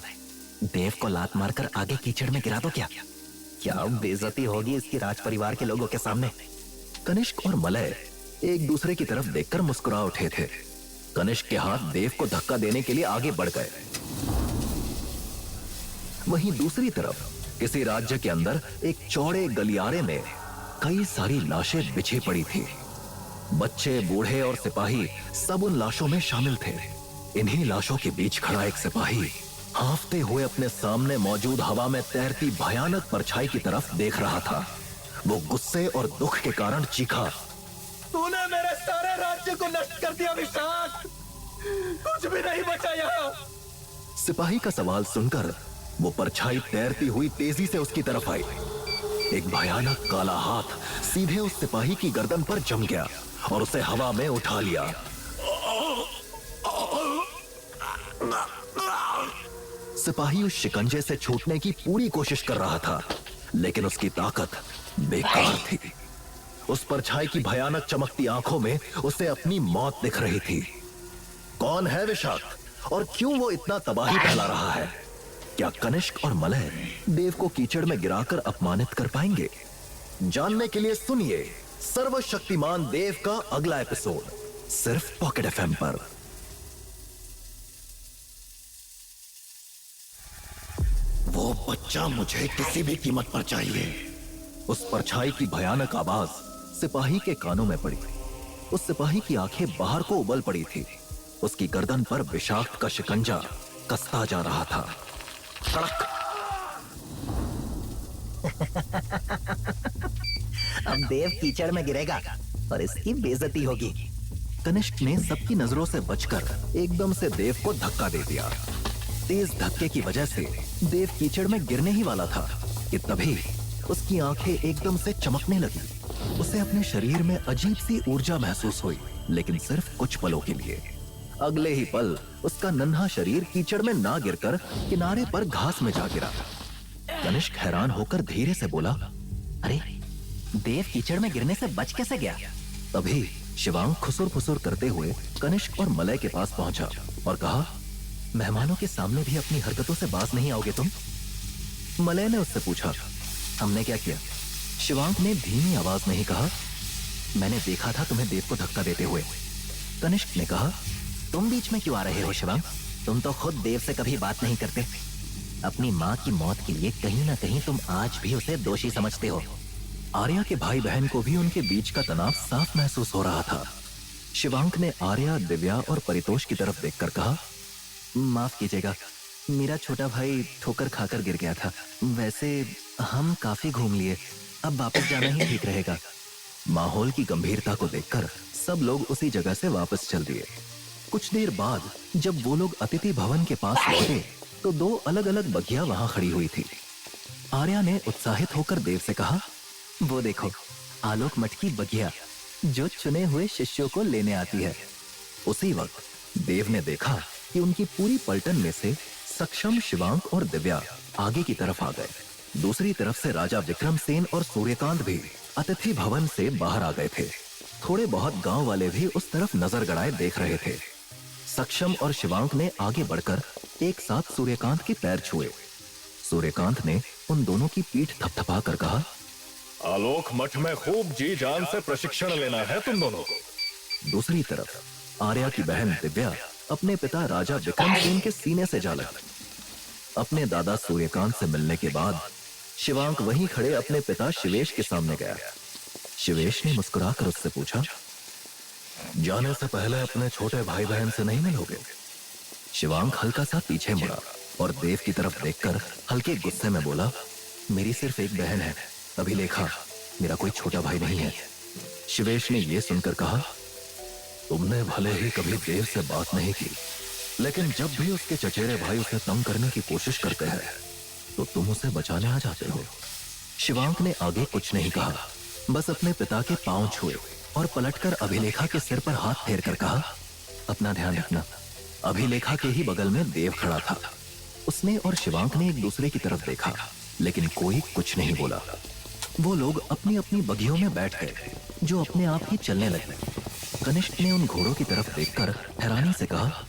देव को लात मारकर आगे कीचड़ में गिरा दो क्या बेइज्जती होगी इसकी राज परिवार के लोगों के सामने। कनिष्क और मलय एक दूसरे की तरफ देखकर मुस्कुरा उठे थे। कनिष्क के हाथ देव को धक्का देने के लिए आगे बढ़ गए। वहीं दूसरी तरफ किसी राज्य के अंदर एक चौड़े गलियारे में कई सारी लाशें बिछी पड़ी थी। बच्चे, बूढ़े और सिपाही सब उन लाशों में शामिल थे। इन्हीं लाशों के बीच खड़ा एक सिपाही हांफते हुए अपने सामने मौजूद हवा में तैरती भयानक परछाई की तरफ देख रहा था। वो गुस्से और दुख के कारण चीखा, तूने मेरे सारे राज्य को नष्ट कर दिया विशाख, कुछ भी नहीं बचा यहाँ। सिपाही का सवाल सुनकर वो परछाई तैरती हुई तेजी से उसकी तरफ आई। एक भयानक काला हाथ सीधे उस सिपाही की गर्दन पर जम गया और उसे हवा में उठा लिया। सिपाही उस शिकंजे से छूटने की पूरी कोशिश कर रहा था, लेकिन उसकी ताकत बेकार थी। उस परछाई की भयानक चमकती आंखों में उसे अपनी मौत दिख रही थी। कौन है विशाक्त और क्यों वो इतना तबाही फैला रहा है? क्या कनिष्क और मलय देव को कीचड़ में गिराकर अपमानित कर पाएंगे? जानने के लिए सुनिए सर्वशक्तिमान देव का अगला एपिसोड, सिर्फ पॉकेट एफएम पर। वो बच्चा मुझे किसी भी कीमत पर चाहिए। उस परछाई की भयानक आवाज सिपाही के कानों में पड़ी। उस सिपाही की आंखें बाहर को उबल पड़ी थी। उसकी गर्दन पर विषाक्त का शिकंजा कसता जा रहा था। कड़क। अब देव कीचड़ में गिरेगा और इसकी बेइज्जती होगी। कनिष्क ने सबकी नजरों से बचकर एकदम से देव को धक्का दे दिया। तेज धक्के की वजह से देव कीचड़ में गिरने ही वाला था कि तभी उसकी आंखें एकदम से चमकने लगी। उसे अपने शरीर में अजीब सी ऊर्जा महसूस हुई, लेकिन सिर्फ कुछ पलों के लिए। अगले ही पल उसका नन्हा शरीर कीचड़ में ना गिरकर किनारे पर घास में जा गिरा। कनिष्क हैरान होकर धीरे से बोला, अरे देव कीचड़ में गिरने से बच कैसे गया? तभी शिवांग खुसुर फुसुर करते हुए कनिष्क और मलय के पास पहुंचा और कहा, मेहमानों के सामने भी अपनी हरकतों से बाज नहीं आओगे तुम? मलय ने उससे पूछा, हमने क्या किया? शिवांग ने धीमी आवाज में ही कहा, मैंने देखा था तुम्हें देव को धक्का देते हुए। कनिष्क ने कहा, तुम बीच में क्यों आ रहे हो शिवांग? तुम तो खुद देव से कभी बात नहीं करते। अपनी माँ की मौत के लिए कहीं ना कहीं तुम आज भी उसे दोषी समझते हो। आर्या के भाई बहन को भी उनके बीच का तनाव साफ महसूस हो रहा था। शिवांक ने आर्या, दिव्या और परितोष की तरफ देखकर कहा, माफ कीजिएगा, मेरा छोटा भाई ठोकर खाकर गिर गया था। वैसे हम काफी घूम लिए, अब वापस जाना ही ठीक रहेगा। माहौल की गंभीरता को देखकर सब लोग उसी जगह से वापस चल दिए। कुछ देर बाद जब वो लोग अतिथि भवन के पास लौटे तो दो अलग अलग बगिया वहां खड़ी हुई थी। आर्या ने उत्साहित होकर देव से कहा, वो देखो आलोक मठ की बगिया जो चुने हुए शिष्यों को लेने आती है। उसी वक्त देव ने देखा कि उनकी पूरी पलटन में से सक्षम, शिवांग और दिव्या आगे की तरफ आ गए। दूसरी तरफ से राजा विक्रमसेन और सूर्यकांत भी अतिथि भवन से बाहर आ गए थे। थोड़े बहुत गांव वाले भी उस तरफ नजर गड़ाए देख रहे थे। सक्षम और शिवांग ने आगे बढ़कर एक साथ सूर्यकांत के पैर छुए। सूर्यकांत ने उन दोनों की पीठ थपथपा कर कहा, आलोक मठ में खूब जी जान से प्रशिक्षण लेना है तुम दोनों को। दूसरी तरफ आर्या की बहन दिव्या अपने पिता राजा विक्रमसेन के सीने से जा लगी। अपने दादा सूर्यकांत से मिलने के बाद शिवांक वहीं खड़े अपने पिता शिवेश के सामने गया। शिवेश ने मुस्कुराकर उससे पूछा, जाने से पहले अपने छोटे भाई बहन से नहीं मिलोगे? शिवांक हल्का सा पीछे मुड़ा और देव की तरफ देखकर हल्के गुस्से में बोला, मेरी सिर्फ एक बहन है, अभिलेखा, मेरा कोई छोटा भाई नहीं है। शिवेश ने यह सुनकर कहा, तुमने भले ही कभी देव से बात नहीं की, लेकिन जब भी उसके चचेरे भाई उसे तंग करने की कोशिश करते हैं तो तुम उसे बचाने आ जाते हो। शिवांक ने आगे कुछ नहीं कहा, बस अपने पिता के पांव छुए और पलटकर अभिलेखा के सिर पर हाथ फेर कर कहा, अपना ध्यान रखना। अभिलेखा के ही बगल में देव खड़ा था। उसने और शिवांक ने एक दूसरे की तरफ देखा, लेकिन कोई कुछ नहीं बोला। वो लोग अपनी अपनी बगियों में बैठ गए जो अपने आप ही चलने लगे। कनिष्क ने उन घोड़ों की तरफ देखकर हैरानी से कहा,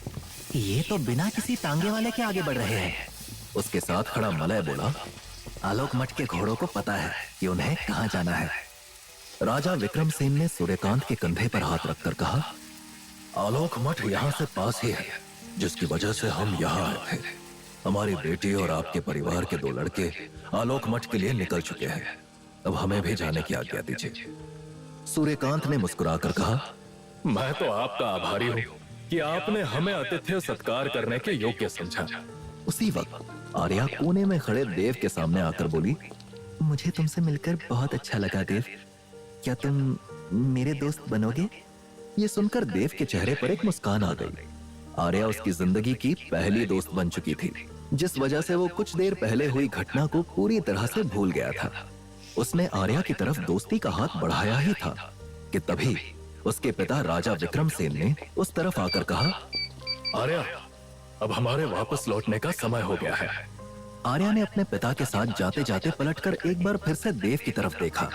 ये तो बिना किसी तांगे वाले के आगे बढ़ रहे हैं। उसके साथ खड़ा मलय बोला, आलोक मठ के घोड़ों को पता है कि उन्हें कहां जाना है। राजा विक्रमसेन ने सूर्यकांत के कंधे पर हाथ रखकर कहा, आलोक मठ यहाँ से पास ही है, जिसकी वजह से हम यहाँ आए थे। हमारी बेटी और आपके परिवार के दो लड़के आलोक मठ के लिए निकल चुके हैं, अब हमें भी जाने की आज्ञा दीजिए। सूर्यकांत ने मुस्कुराकर कहा, मैं तो आपका आभारी हूँ कि आपने हमें आतिथ्य सत्कार करने के योग्य समझा। उसी वक्त आर्या कोने में खड़े देव के सामने आकर बोली, मुझे तुमसे मिलकर बहुत अच्छा लगा देव, क्या तुम मेरे दोस्त बनोगे? ये सुनकर देव के चेहरे पर एक मुस्कान आ गई। आर्या उसकी जिंदगी की पहली दोस्त बन चुकी थी, जिस वजह से वो कुछ देर पहले हुई घटना को पूरी तरह से भूल गया था। उसने आर्या की तरफ दोस्ती का हाथ बढ़ाया ही था कि तभी उसके पिता राजा विक्रमसेन ने उस तरफ आकर कहा, आर्या, अब हमारे वापस लौटने का समय हो गया है। आर्या ने अपने पिता के साथ जाते जाते पलटकर एक बार फिर से देव की तरफ देखा,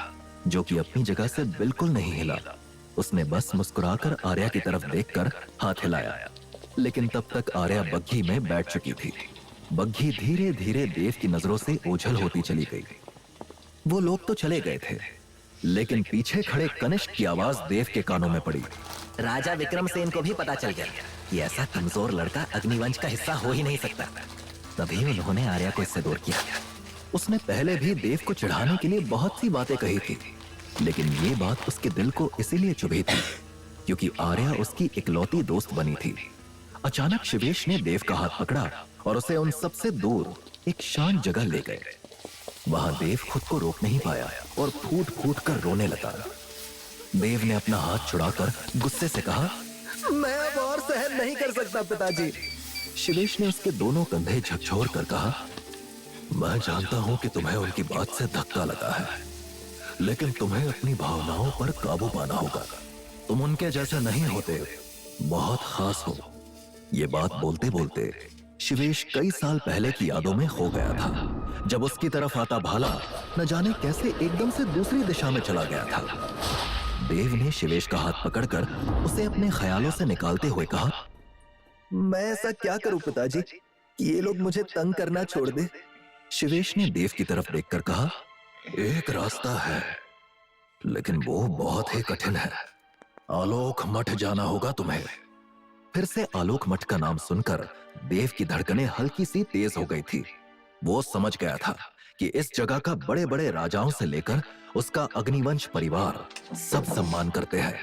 जो कि अपनी जगह से बिल्कुल नहीं हिला। उसने बस मुस्कुराकर आर्या की तरफ देखकर हाथ हिलाया, लेकिन तब तक आर्या बग्घी में बैठ चुकी थी। बग्घी धीरे धीरे देव की नजरों से ओझल होती चली गई। वो लोग तो चले गए थे, लेकिन पीछे खड़े कनिष्क की आवाज देव के कानों में पड़ी। राजा विक्रमसेन को भी पता चल गया कि ऐसा कमजोर लड़का अग्निवंश का हिस्सा हो ही नहीं सकता। तभी उन्होंने आर्या को इससे दूर किया। उसने पहले भी देव को चिढ़ाने के लिए बहुत सी बातें कही थी, लेकिन ये बात उसके दिल को इसीलिए चुभी थी क्योंकि आर्या उसकी इकलौती दोस्त बनी थी। अचानक शिवेश ने देव का हाथ पकड़ा और उसे उन सबसे दूर एक शांत जगह ले गए। वहां देव खुद को रोक नहीं पाया और फूट फूट कर रोने लगा। देव ने अपना हाथ छुड़ाकर गुस्से से कहा, मैं अब और सहन नहीं कर सकता पिताजी। शिवेश ने उसके दोनों कंधे झकझोर कर कहा, मैं जानता हूं कि तुम्हें उनकी बात से धक्का लगा है, लेकिन तुम्हें अपनी भावनाओं पर काबू पाना होगा। तुम उनके जैसे नहीं होते, बहुत खास हो। ये बात बोलते बोलते शिवेश कई साल पहले की यादों में खो गया था, जब उसकी तरफ आता भाला न जाने कैसे एकदम से दूसरी दिशा में चला गया था। देव ने शिवेश का हाथ पकड़कर उसे अपने ख्यालों से निकालते हुए कहा, मैं ऐसा क्या करूं पिताजी कि ये लोग मुझे तंग करना छोड़ दे। शिवेश ने देव की तरफ देखकर कहा, एक रास्ता है, लेकिन वो बहुत ही कठिन है। आलोक मठ जाना होगा तुम्हें। फिर से आलोक मठ का नाम सुनकर देव की धड़कनें हल्की सी तेज हो गई थी। वो समझ गया था कि इस जगह का बड़े बड़े राजाओं से लेकर उसका अग्निवंश परिवार सब सम्मान करते हैं।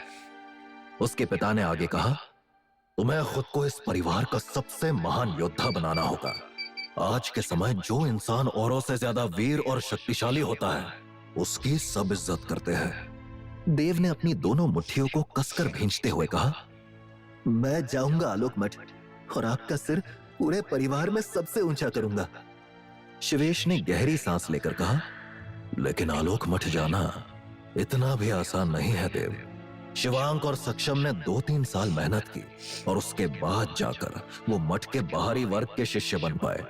उसके पिता ने आगे कहा, तुम्हें खुद को इस परिवार का सबसे महान योद्धा बनाना होगा। आज के समय जो इंसान औरों से ज्यादा वीर और शक्तिशाली होता है, उसकी सब इज्जत करते हैं। देव ने अपनी दोनों मुट्ठियों को कसकर भींचते हुए कहा, मैं जाऊंगा आलोक मठ और आपका सिर पूरे परिवार में सबसे ऊंचा करूंगा। शिवेश ने गहरी सांस लेकर कहा, लेकिन आलोक मठ जाना इतना भी आसान नहीं है देव। शिवांक और सक्षम ने 2-3 साल मेहनत की और उसके बाद जाकर वो मठ के बाहरी वर्ग के शिष्य बन पाए।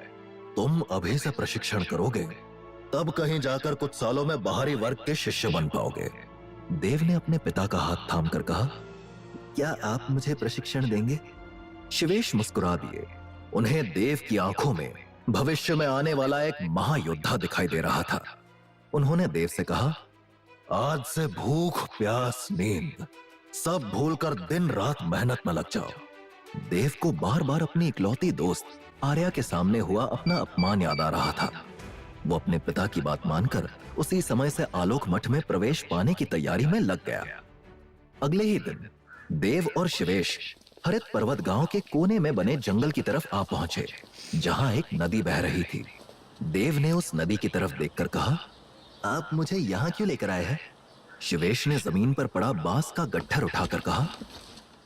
तुम अभी से प्रशिक्षण करोगे, तब कहीं जाकर कुछ सालों में बाहरी वर्ग के शिष्य बन पाओगे। देव ने अपने पिता का हाथ थामकर कहा, क्या आप मुझे प्रशिक्षण देंगे? शिवेश मुस्कुरा दिए। उन्हें देव की आंखों में भविष्य में आने वाला एक महायोद्धा दिखाई दे रहा था। उन्होंने देव से कहा, आज से भूख प्यास नींद सब भूलकर दिन रात मेहनत में लग जाओ। देव को बार बार अपनी इकलौती दोस्त आर्या के सामने हुआ अपना अपमान याद आ रहा था। वो अपने पिता की बात मानकर उसी समय से आलोक मठ में प्रवेश पाने की तैयारी में लग गया। अगले ही दिन देव और शिवेश हरित पर्वत गांव के कोने में बने जंगल की तरफ आ पहुंचे, जहां एक नदी बह रही थी। देव ने उस नदी की तरफ देखकर कहा, आप मुझे यहाँ क्यों लेकर आए हैं? शिवेश ने जमीन पर पड़ा बांस का गट्ठर उठाकर कहा,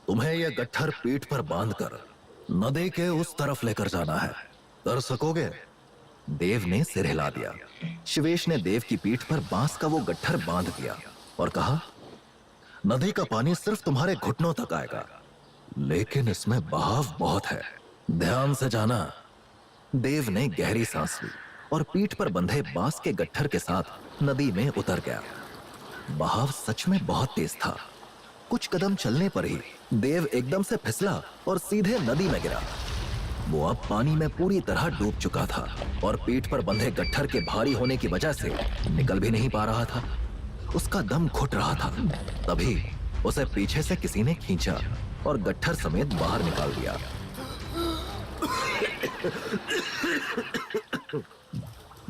तुम्हें यह गट्ठर पीठ पर बांधकर नदी के उस तरफ लेकर जाना है, कर सकोगे? देव ने सिर हिला दिया। शिवेश ने देव की पीठ पर बांस का वो गट्ठर बांध दिया और कहा, नदी का पानी सिर्फ तुम्हारे घुटनों तक आएगा, लेकिन इसमें बहाव बहुत है, ध्यान से जाना। देव ने गहरी सांस ली और पीठ पर बंधे बांस के गट्ठर के साथ नदी में उतर गया। बहाव सच में बहुत तेज था। कुछ कदम चलने पर ही देव एकदम से फिसला और सीधे नदी में गिरा। वो अब पानी में पूरी तरह डूब चुका था और पीठ पर बंधे गट्ठर के भारी होने की वजह से निकल भी नहीं पा रहा था। उसका दम घुट रहा था। तभी उसे पीछे से किसी ने खींचा और गट्ठर समेत बाहर निकाल दिया।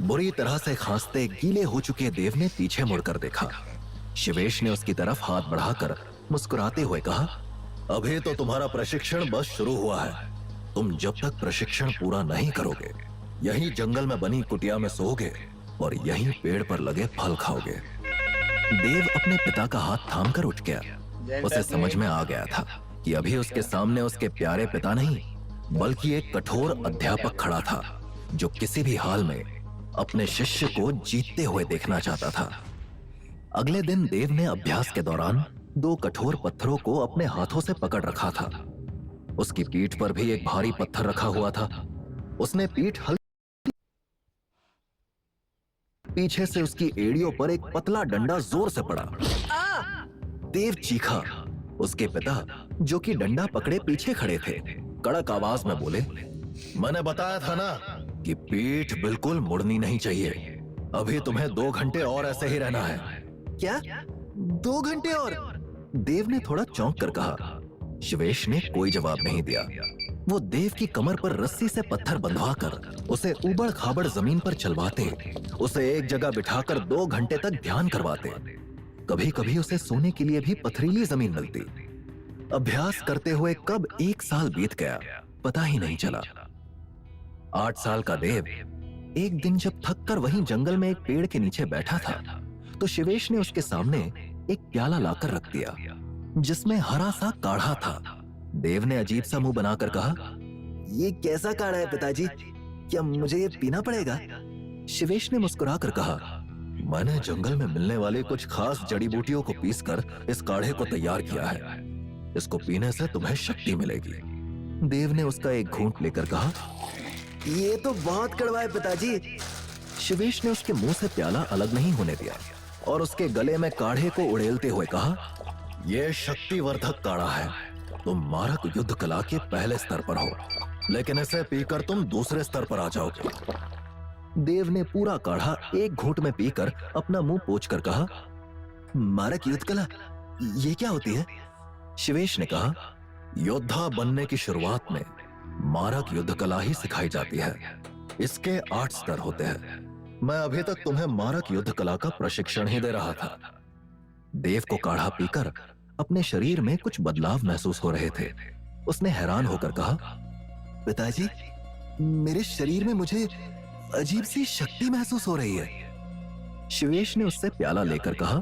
बुरी तरह से खांसते गीले हो चुके देव ने पीछे मुड़कर देखा। शिवेश ने उसकी तरफ हाथ बढ़ाकर मुस्कुराते हुए कहा, अभी तो तुम्हारा प्रशिक्षण बस शुरू हुआ है। तुम जब तक प्रशिक्षण पूरा नहीं करोगे, यहीं जंगल में बनी कुटिया में सोओगे और यहीं पेड़ पर लगे फल खाओगे। देव अपने पिता का हाथ थामकर उठ गया। उसे समझ में आ गया था कि अभी उसके सामने उसके प्यारे पिता नहीं, बल्कि एक कठोर अध्यापक खड़ा था, जो किसी भी हाल में अपने शिष्य को जीतते हुए देखना चाहता था। अगले दिन देव ने अभ्यास के दौरान 2 कठोर पत्थरों को अपने हाथों से पकड़ रखा था। उसकी पीठ पर भी एक भारी पत्थर रखा हुआ था। उसने पीठ पीछे से उसकी एड़ियों पर एक पतला डंडा जोर से पड़ा। देव चीखा। उसके पिता, जो कि डंडा पकड़े पीछे खड़े थे, कड़क आवाज में बोले, मैंने बताया था ना कि पीठ बिल्कुल मुड़नी नहीं चाहिए। अभी तुम्हें 2 घंटे और ऐसे ही रहना है। क्या 2 घंटे और? देव ने थोड़ा चौंक कर कहा। शिवेश ने कोई जवाब नहीं दिया। वो देव की कमर पर रस्सी से पत्थर बंधवाकर उसे उबड़ खाबड़ जमीन पर चलवाते, उसे एक जगह बिठाकर 2 घंटे तक ध्यान करवाते। कभी कभी उसे सोने के लिए भी पथरीली जमीन मिलती। अभ्यास करते हुए कब 1 साल बीत गया पता ही नहीं चला। 8 साल का देव एक दिन जब थक कर वहीं जंगल में एक पेड़ के नीचे बैठा था, तो शिवेश ने उसके सामने एक प्याला लाकर रख दिया जिसमें हरा सा काढ़ा था। देव ने अजीब सा मुंह बनाकर कहा, ये कैसा काढ़ा है पिताजी? क्या मुझे ये पीना पड़ेगा? शिवेश ने मुस्कुराकर कहा, मैंने जंगल में मिलने वाली कुछ खास जड़ी बूटियों को पीसकर इस काढ़े को तैयार किया है। इसको पीने से तुम्हें शक्ति मिलेगी। देव ने उसका एक घूंट लेकर कहा, ये तो बहुत कड़वा है पिताजी। शिवेश ने उसके मुंह से प्याला अलग नहीं होने दिया और उसके गले में काढ़े को उड़ेलते हुए कहा, यह शक्तिवर्धक काढ़ा है। तुम मारक युद्ध कला के पहले स्तर पर हो, लेकिन इसे पीकर तुम दूसरे स्तर पर आ जाओगे। देव ने पूरा काढ़ा एक घूंट में पीकर अपना मुंह पोंछकर कहा, मारक युद्ध कला ये क्या होती है? शिवेश ने कहा, योद्धा बनने की शुरुआत में मारक युद्ध कला ही सिखाई जाती है। इसके 8 स्तर होते हैं। मैं अभी तक तुम्हें मारक युद्ध कला का प्रशिक्षण ही दे रहा था। देव को काढ़ा पीकर अपने शरीर में कुछ बदलाव महसूस हो रहे थे। उसने हैरान होकर कहा, पिताजी, मेरे शरीर में मुझे अजीब सी शक्ति महसूस हो रही है। शिवेश ने उससे प्याला लेकर कहा,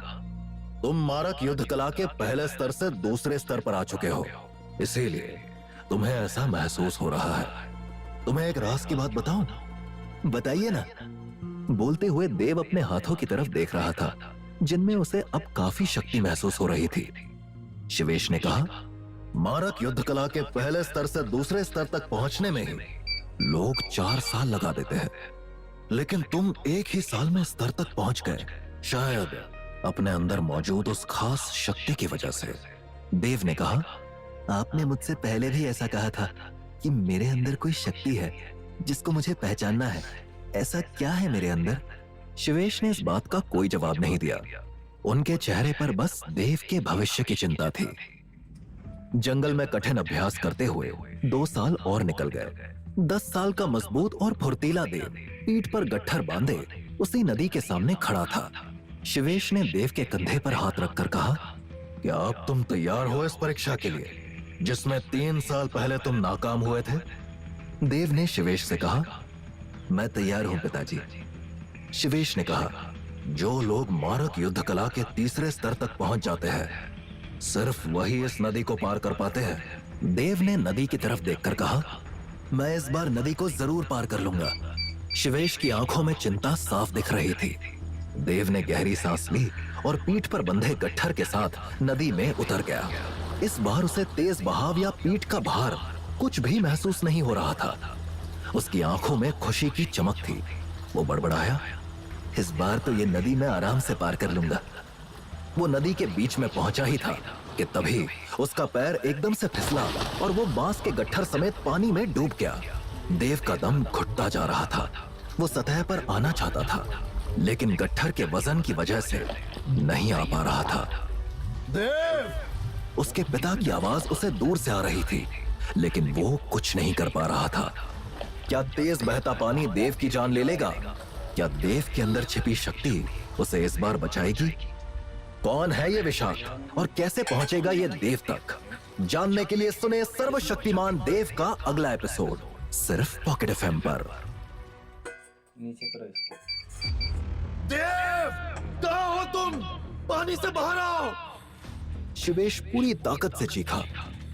तुम मारक युद्ध कला के पहले स्तर से दूसरे स्तर पर आ चुके हो, इसीलिए तुम्हें ऐसा महसूस हो रहा है। तुम्हें एक राज की बात बताऊं? बताइए ना। बोलते हुए देव अपने हाथों की तरफ देख रहा था जिनमें उसे अब काफी शक्ति महसूस हो रही थी। शिवेश ने कहा, मारक युद्ध कला के पहले स्तर से दूसरे स्तर तक पहुंचने में ही लोग 4 साल लगा देते हैं, लेकिन तुम एक ही साल में स्तर तक पहुंच गए, शायद अपने अंदर मौजूद उस खास शक्ति की वजह से। देव ने कहा, आपने मुझसे पहले भी ऐसा कहा था कि मेरे अंदर कोई शक्ति है जिसको मुझे पहचानना है। ऐसा क्या है मेरे अंदर? शिवेश ने इस बात का कोई जवाब नहीं दिया। उनके चेहरे पर बस देव के भविष्य की चिंता थी। जंगल में कठिन अभ्यास करते हुए 2 साल और निकल गए। 10 साल का मजबूत और फुर्तीला देव पीठ पर गट्ठर बांधे उसी नदी के सामने खड़ा था। शिवेश ने देव के कंधे पर हाथ रखकर कहा, क्या अब तुम तैयार हो इस परीक्षा के लिए जिसमें 3 साल पहले तुम नाकाम हुए थे? देव ने शिवेश से कहा, मैं तैयार हूं पिताजी। शिवेश ने कहा, जो लोग मारक युद्ध कला के तीसरे स्तर तक पहुंच जाते हैं, सिर्फ वही इस नदी को पार कर पाते हैं। देव ने नदी की तरफ देखकर कहा, मैं इस बार नदी को जरूर पार कर लूंगा। शिवेश की आंखों में चिंता साफ दिख रही थी। देव ने गहरी सांस ली और पीठ पर बंधे गट्ठर के साथ नदी में उतर गया। इस बार उसे तेज बहाव या पीठ का भार कुछ भी महसूस नहीं हो रहा था। उसकी आंखों में खुशी की चमक थी। वो बड़बड़ाया, इस बार तो ये नदी मैं आराम से पार कर लूंगा। वो नदी के बीच में पहुंचा ही था कि तभी उसका पैर एकदम से फिसला और वो बांस के गट्ठर समेत पानी में डूब गया। देव का दम घुटता जा रहा था। वो सतह पर आना चाहता था, लेकिन गट्ठर के वजन की वजह से नहीं आ पा रहा था। देव! उसके पिता की आवाज उसे दूर से आ रही थी, लेकिन वो कुछ नहीं कर पा रहा था। क्या तेज बहता पानी देव की जान ले लेगा? क्या देव के अंदर छिपी शक्ति उसे इस बार बचाएगी? कौन है ये विशाक्त और कैसे पहुंचेगा ये देव तक? जानने के लिए सुने सर्वशक्तिमान देव का अगला एपिसोड सिर्फ पॉकेट एफएम पर। नीचे करो इसको। देव, कहाँ हो तुम? पानी से बाहर आओ। शिवेश पूरी ताकत से चीखा।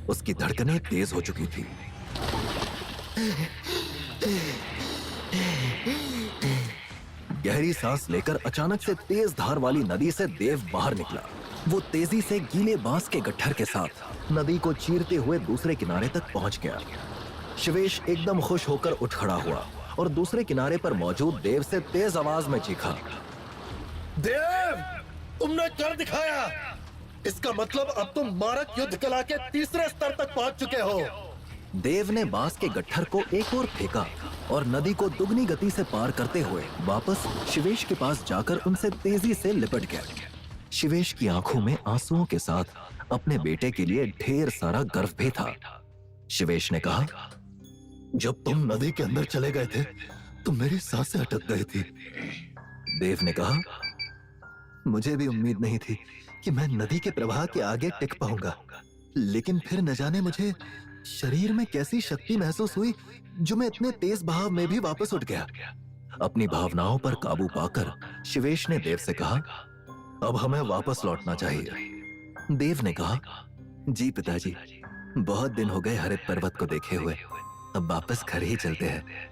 उसकी धड़कनें तेज हो चुकी थी। गहरी सांस लेकर अचानक से तेज धार वाली नदी से देव बाहर निकला। वो तेजी से गीले बांस के गट्ठर के साथ नदी को चीरते हुए दूसरे किनारे तक पहुंच गया। शिवेश एकदम खुश होकर उठ खड़ा हुआ और दूसरे किनारे पर मौजूद देव से तेज आवाज में चीखा, देव, तुमने कर दिखाया। इसका मतलब अब तुम मारक युद्ध कला के तीसरे स्तर तक पहुंच चुके हो। देव ने बांस के गट्ठर को एक और फेंका और नदी को दुगनी गति से पार करते हुए वापस शिवेश के पास जाकर उनसे तेजी से लिपट गया। शिवेश की आंखों में आंसुओं के साथ अपने बेटे के लिए ढेर सारा गर्व भी था। शिवेश ने कहा, जब तुम नदी के अंदर चले गए थे तो मेरी सांसें अटक गई थी। देव ने कहा, मुझे भी उम्मीद नहीं थी कि मैं नदी के प्रवाह के आगे टिक पाऊंगा, लेकिन फिर न जाने मुझे शरीर में कैसी शक्ति महसूस हुई जो मैं इतने तेज बहाव में भी वापस उठ गया। अपनी भावनाओं पर काबू पाकर शिवेश ने देव से कहा, अब हमें वापस लौटना चाहिए। देव ने कहा, जी पिताजी, बहुत दिन हो गए हरित पर्वत को देखे हुए, अब वापस घर ही चलते हैं।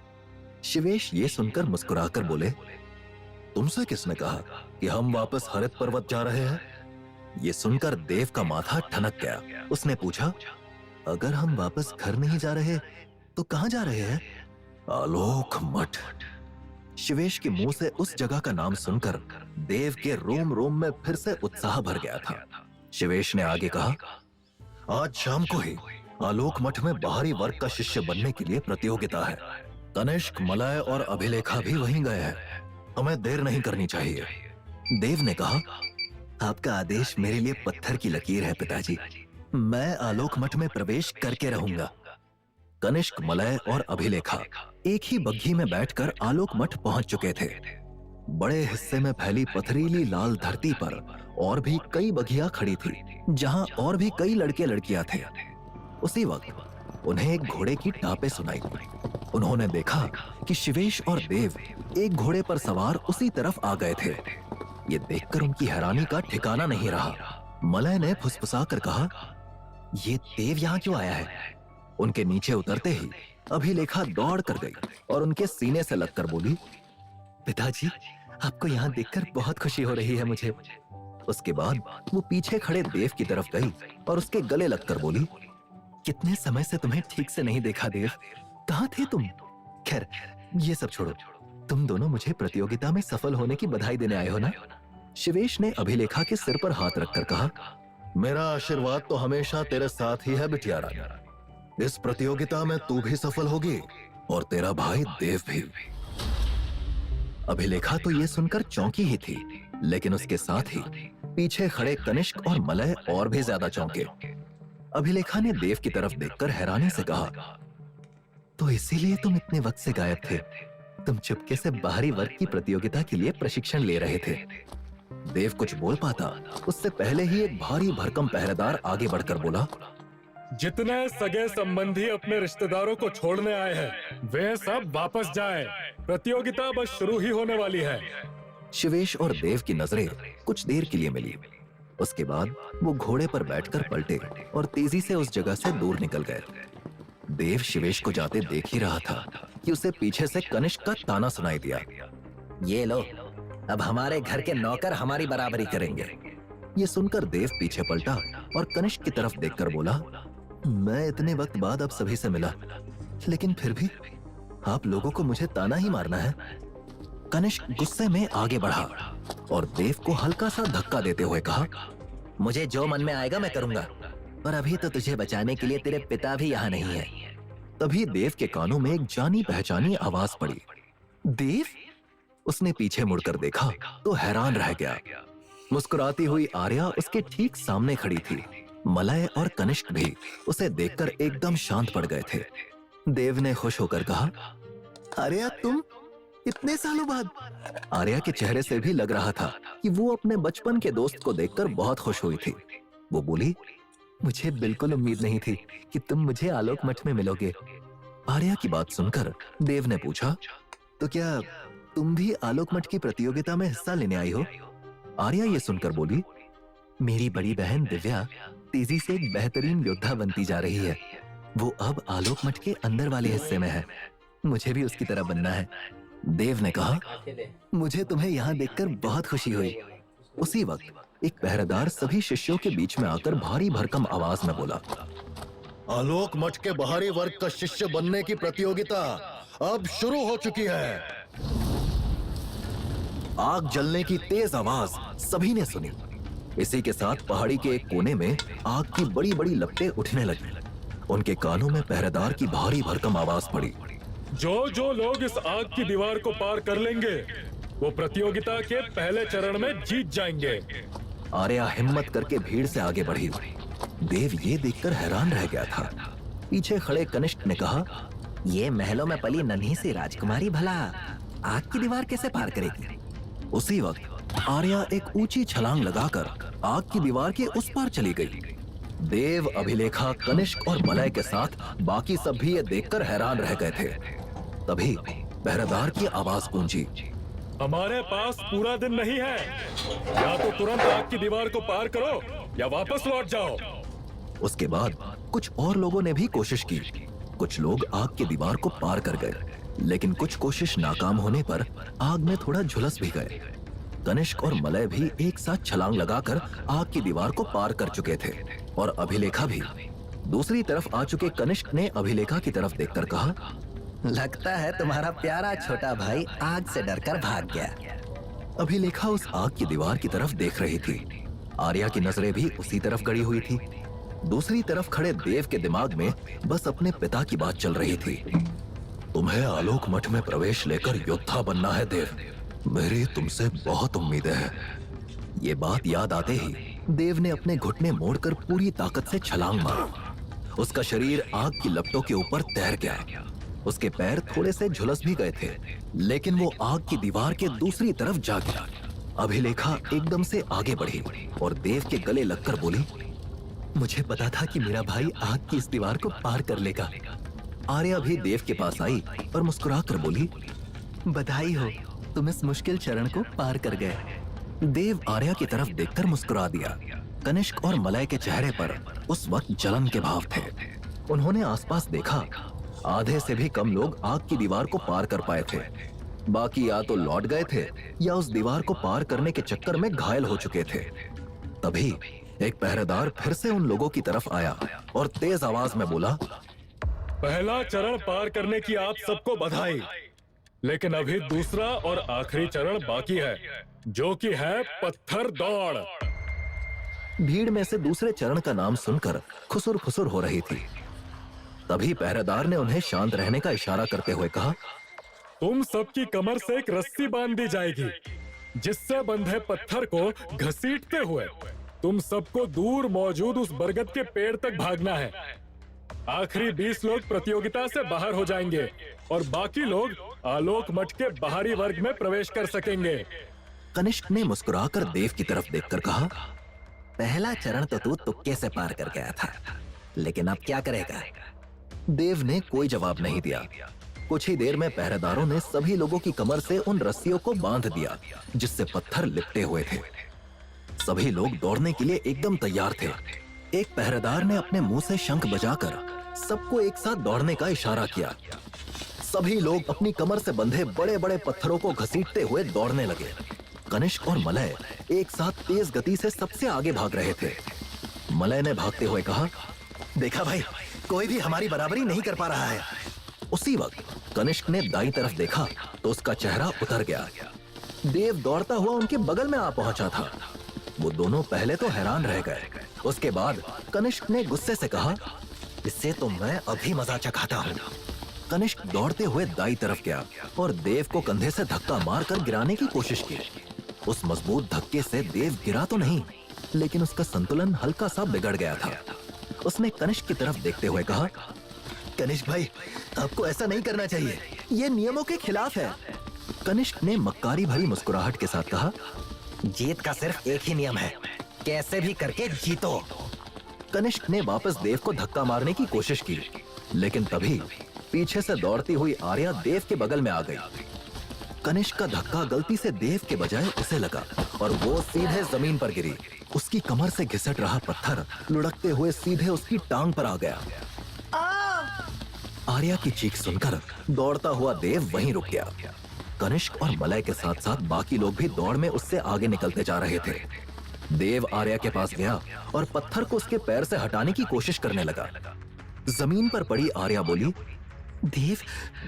शिवेश ये सुनकर मुस्कुराकर बोले, तुमसे किसने कहा कि हम वापस हरित पर्वत जा रहे हैं? ये सुनकर देव का माथा ठनक गया। उसने पूछा, अगर हम वापस घर नहीं जा रहे तो कहां जा रहे हैं? आलोक मठ। शिवेश के मुंह से उस जगह का नाम सुनकर देव के रोम रोम में फिर से उत्साह भर गया था। शिवेश ने आगे कहा, आज शाम को ही आलोक मठ में बाहरी वर्ग का शिष्य बनने के लिए प्रतियोगिता है। कनिष्क, मलय और अभिलेखा भी वहीं गए हैं। हमें देर नहीं करनी चाहिए। देव ने कहा, आपका आदेश मेरे लिए पत्थर की लकीर है पिताजी, मैं आलोक मठ में प्रवेश करके रहूंगा। कनिष्क, मलय और अभिलेखा एक ही बग्घी में बैठकर आलोक मठ पहुंच चुके थे। बड़े हिस्से में फैली पथरीली लाल धरती पर और भी कई बघिया खड़ी थी, जहां और भी कई लड़के लड़कियां थे। उसी वक्त उन्हें एक घोड़े की टापें सुनाई। उन्होंने देखा कि शिवेश और देव एक घोड़े पर सवार उसी तरफ आ गए थे। ये देखकर उनकी हैरानी का ठिकाना नहीं रहा। मलय ने फुसफुसाकर कहा, ये देव यहाँ क्यों आया है? उनके नीचे उतरते ही अभिलेखा दौड़ कर गई और उनके सीने से लगकर बोली, पिताजी, आपको यहाँ देखकर बहुत खुशी हो रही है मुझे। उसके बाद वो पीछे खड़े देव की तरफ गई और उसके गले लगकर बोली, कितने समय से तुम्हें ठीक से नहीं देखा देव, कहाँ थे तुम? खैर, ये सब छोड़ो, तुम दोनों मुझे प्रतियोगिता में सफल होने की बधाई देने आए हो ना? शिवेश ने अभिलेखा के सिर पर हाथ रखकर कहा, मेरा आशीर्वाद तो हमेशा तेरे साथ ही है बिटिया रानी। इस प्रतियोगिता में तू भी सफल होगी और तेरा भाई देव भी। अभिलेखा तो ये सुनकर चौंकी ही थी, लेकिन उसके साथ ही पीछे खड़े कनिष्क और मलय और भी ज्यादा चौंके। अभिलेखा ने देव की तरफ देखकर हैरानी से कहा, तो इसीलिए तुम इतने वक्त से गायब थे? तुम चुपके से बाहरी वर्ग की प्रतियोगिता के लिए प्रशिक्षण ले रहे थे। देव कुछ बोल पाता उससे पहले ही एक भारी भरकम पहरेदार आगे बढ़कर बोला, जितने सगे संबंधी अपने रिश्तेदारों को छोड़ने आए हैं वे सब वापस जाएं। प्रतियोगिता बस शुरू ही होने वाली है। शिवेश और देव की नजरें कुछ देर के लिए मिली। उसके बाद वो घोड़े पर बैठकर पलटे और तेजी से उस जगह से दूर निकल गए। देव शिवेश को जाते देख ही रहा था कि उसे पीछे से कनिष्क का ताना सुनाई दिया, ये लो, अब हमारे घर के नौकर हमारी बराबरी करेंगे। ये सुनकर देव पीछे पलटा और कनिष्क की तरफ देखकर बोला, मैं इतने वक्त बाद अब सभी से मिला, लेकिन फिर भी आप लोगों को मुझे ताना ही मारना है। कनिष्क गुस्से में आगे बढ़ा और देव को हल्का सा धक्का देते हुए कहा, मुझे जो मन में आएगा मैं करूंगा, पर अभी तो तुझे बचाने के लिए तेरे पिता भी यहाँ नहीं है। तभी देव के कानों में एक जानी पहचानी आवाज पड़ी, देव? उसने पीछे मुड़कर देखा तो हैरान रह गया। मुस्कुराती हुई आर्या उसके ठीक सामने खड़ी थी। मलय और कनिष्क भी उसे देखकर एकदम शांत पड़ गए थे। देव ने खुश होकर कहा, आर्या तुम? इतने सालों बाद? आर्या के चेहरे से भी लग रहा था कि वो अपने बचपन के दोस्त को देखकर बहुत खुश हुई थी। वो बोली, मुझे बिल्कुल उम्मीद नहीं थी कि तुम मुझे आलोक मठ में मिलोगे। आर्या की बात सुनकर देव ने पूछा, तो क्या तुम भी आलोक मठ की प्रतियोगिता में हिस्सा लेने आई हो? आर्या ये सुनकर बोली, मेरी बड़ी बहन दिव्या तेजी से एक बेहतरीन योद्धा बनती जा रही है। वो अब आलोक मठ के अंदर वाले हिस्से में है, मुझे भी उसकी तरह बनना है। देव ने कहा, मुझे तुम्हें यहाँ देखकर बहुत खुशी हुई। उसी वक्त एक पहरेदार सभी शिष्यों के बीच में आकर भारी भरकम आवाज में बोला, आलोक मठ के बाहरी वर्ग का शिष्य बनने की प्रतियोगिता अब शुरू हो चुकी है। आग जलने की तेज आवाज सभी ने सुनी। इसी के साथ पहाड़ी के एक कोने में आग की बड़ी बड़ी लपटें उठने लगी। उनके कानों में पहरेदार की भारी भरकम आवाज पड़ी, जो लोग इस आग की दीवार को पार कर लेंगे वो प्रतियोगिता के पहले चरण में जीत जाएंगे। आर्या हिम्मत करके भीड़ से आगे बढ़ी। देव ये देखकर हैरान रह गया था। पीछे खड़े कनिष्क ने कहा, ये महलों में पली नन्ही सी राजकुमारी भला आग की दीवार कैसे पार करेगी? उसी वक्त आर्या एक ऊंची छलांग लगाकर आग की दीवार के उस पार चली गई। देव, अभिलेखा, कनिष्क और मलय के साथ बाकी सब भी ये देखकर हैरान रह गए थे। तभी पहरेदार की आवाज गूंजी, हमारे पास पूरा दिन नहीं है, या तो तुरंत आग की दीवार को पार करो या वापस लौट जाओ। उसके बाद कुछ और लोगों ने भी कोशिश की। कुछ लोग आग की दीवार को पार कर गए, लेकिन कुछ कोशिश नाकाम होने पर आग में थोड़ा झुलस भी गए। कनिष्क और मलय भी एक साथ छलांग लगाकर आग की दीवार को पार कर चुके थे और अभिलेखा भी। दूसरी तरफ आ चुके कनिष्क ने अभिलेखा की तरफ देखकर कहा, लगता है तुम्हारा प्यारा छोटा भाई आग से डरकर भाग गया। अभिलेखा उस आग की दीवार की तरफ देख रही थी। आर्या की नजरें भी उसी तरफ गड़ी हुई थी। दूसरी तरफ खड़े देव के दिमाग में बस अपने पिता की बात चल रही थी। तुम्हें आलोक मठ में प्रवेश लेकर योद्धा बनना है देव। मेरी तुमसे बहुत उम्मीदें हैं। ये बात याद आते ही देव ने अपने घुटने मोड़कर पूरी ताकत से छलांग मारा। उसका शरीर आग की लपटों के ऊपर तैर गया। उसके पैर थोड़े से झुलस भी गए थे, लेकिन वो आग की दीवार के दूसरी तरफ जा गिरा। अभिलेखा एकदम से आगे बढ़ी और देव के गले लगकर बोली, मुझे पता था कि मेरा भाई आग की इस दीवार को पार कर लेगा। आर्या भी देव के पास आई और मुस्कुराकर बोली, बधाई हो, तुम इस मुश्किल चरण को पार कर गए। देव आर्या की तरफ देखकर मुस्कुरा दिया। कनिष्क और मलय के चेहरे पर उस वक्त जलन के भाव थे। उन्होंने आसपास देखा, आधे से भी कम लोग आग की दीवार को पार कर पाए थे। बाकी या तो लौट गए थे या उस दीवार को पार करने के चक्कर में घायल हो चुके थे। तभी एक पहरेदार फिर से उन लोगों की तरफ आया और तेज आवाज में बोला, पहला चरण पार करने की आप सबको बधाई, लेकिन अभी दूसरा और आखिरी चरण बाकी है, जो कि है पत्थर दौड़। भीड़ में से दूसरे चरण का नाम सुनकर खुसुर फुसुर हो रही थी। तभी पहरेदार ने उन्हें शांत रहने का इशारा करते हुए कहा, तुम सबकी कमर से एक रस्सी बांध दी जाएगी, जिससे बंधे पत्थर को घसीटते हुए तुम सबको दूर मौजूद उस बरगद के पेड़ तक भागना है। आखिरी 20 लोग प्रतियोगिता से बाहर हो जाएंगे और बाकी लोग आलोक मठ के बाहरी वर्ग में प्रवेश कर सकेंगे। कनिष्क ने मुस्कुराकर देव की तरफ देखकर कहा, पहला चरण तो तू तुक्के से पार कर गया था, लेकिन अब क्या करेगा? देव ने कोई जवाब नहीं दिया। कुछ ही देर में पहरेदारों ने सभी लोगों की कमर से उन रस्सियों को बांध दिया जिससे पत्थर लिपटे हुए थे। सभी लोग दौड़ने के लिए एकदम तैयार थे। एक पहरेदार ने अपने मुंह से शंख बजाकर सबको एक साथ दौड़ने का इशारा किया। सभी लोग अपनी कमर से बंधे बड़े बड़े पत्थरों को घसीटते हुए दौड़ने लगे। कनिष्क और मलय एक साथ तेज गति से सबसे आगे भाग रहे थे। मलय ने भागते हुए कहा, देखा भाई, कोई भी हमारी बराबरी नहीं कर पा रहा है। उसी वक्त कनिष्क ने दाईं तरफ देखा तो उसका चेहरा उतर गया। देव दौड़ता हुआ उनके बगल में आ पहुंचा था। वो दोनों पहले तो हैरान रह गए। उसके बाद कनिष्क ने गुस्से से कहा, इससे तो मैं अभी मजा चखाता हूँ। कनिष्क दौड़ते हुए दाईं तरफ गया और देव को कंधे से धक्का मारकर गिराने की कोशिश की। उस मजबूत धक्के से देव गिरा तो नहीं, लेकिन उसका संतुलन हल्का सा बिगड़ गया था। उसने कनिष्क की तरफ देखते हुए कहा, कनिष्क भाई, आपको ऐसा नहीं करना चाहिए, ये नियमों के खिलाफ है। कनिष्क ने मक्कारी भरी मुस्कुराहट के साथ कहा, जीत का सिर्फ एक ही नियम है, कैसे भी करके जीतो। कनिष्क ने वापस देव को धक्का मारने की कोशिश की, लेकिन तभी पीछे से दौड़ती हुई आर्या देव के बगल में आ गई। कनिष्क का धक्का गलती से देव के बजाय उसे लगा और वो सीधे जमीन पर गिरी। उसकी कमर से घिसट रहा पत्थर लुढ़कते हुए सीधे उसकी टांग पर आ गया। आर्या की चीख सुनकर दौड़ता हुआ देव वहीं रुक गया। कनिष्क और मलय के साथ साथ बाकी लोग भी दौड़ में उससे आगे निकलते जा रहे थे। देव आर्या के पास गया और पत्थर को उसके पैर से हटाने की कोशिश करने लगा। जमीन पर पड़ी आर्या बोली, देव,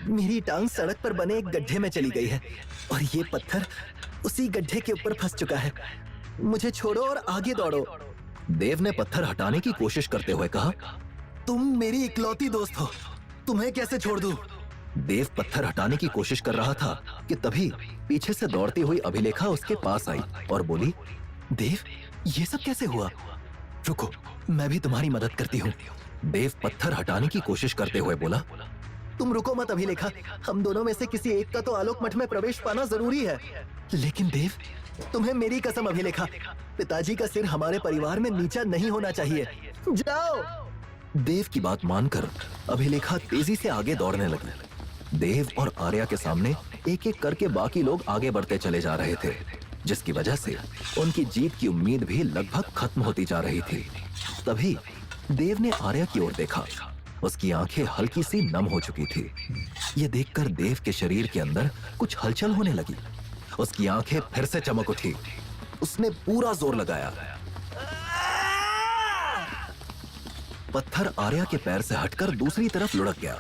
मेरी टांग सड़क पर बने एक गड्ढे में चली गई है और ये पत्थर उसी गड्ढे के ऊपर फंस चुका है। मुझे छोड़ो और आगे दौड़ो। देव ने पत्थर हटाने की कोशिश करते हुए कहा, तुम मेरी इकलौती दोस्त हो, तुम्हें कैसे छोड़ दूं? देव पत्थर हटाने की कोशिश कर रहा था कि तभी पीछे से दौड़ती हुई अभिलेखा उसके पास आई और बोली, देव, ये सब कैसे हुआ? रुको, मैं भी तुम्हारी मदद करती हूँ। देव पत्थर हटाने की कोशिश करते हुए बोला, तुम रुको मत अभिलेखा, हम दोनों में से किसी एक का तो आलोक मठ में प्रवेश पाना जरूरी है। लेकिन देव, तुम्हें मेरी कसम अभिलेखा, पिताजी का सिर हमारे परिवार में नीचा नहीं होना चाहिए। जाओ। देव की बात मानकर अभिलेखा तेजी से आगे दौड़ने लगी। देव और आर्या के सामने एक एक करके बाकी लोग आगे बढ़ते चले जा रहे थे, जिसकी वजह से उनकी जीत की उम्मीद भी लगभग खत्म होती जा रही थी। तभी देव ने आर्या की ओर देखा। उसकी आंखें हल्की सी नम हो चुकी थी। यह देखकर देव के शरीर के अंदर कुछ हलचल होने लगी। उसकी आंखें फिर से चमक उठी। उसने पूरा जोर लगाया। पत्थर आर्या के पैर से हटकर दूसरी तरफ लुढ़क गया।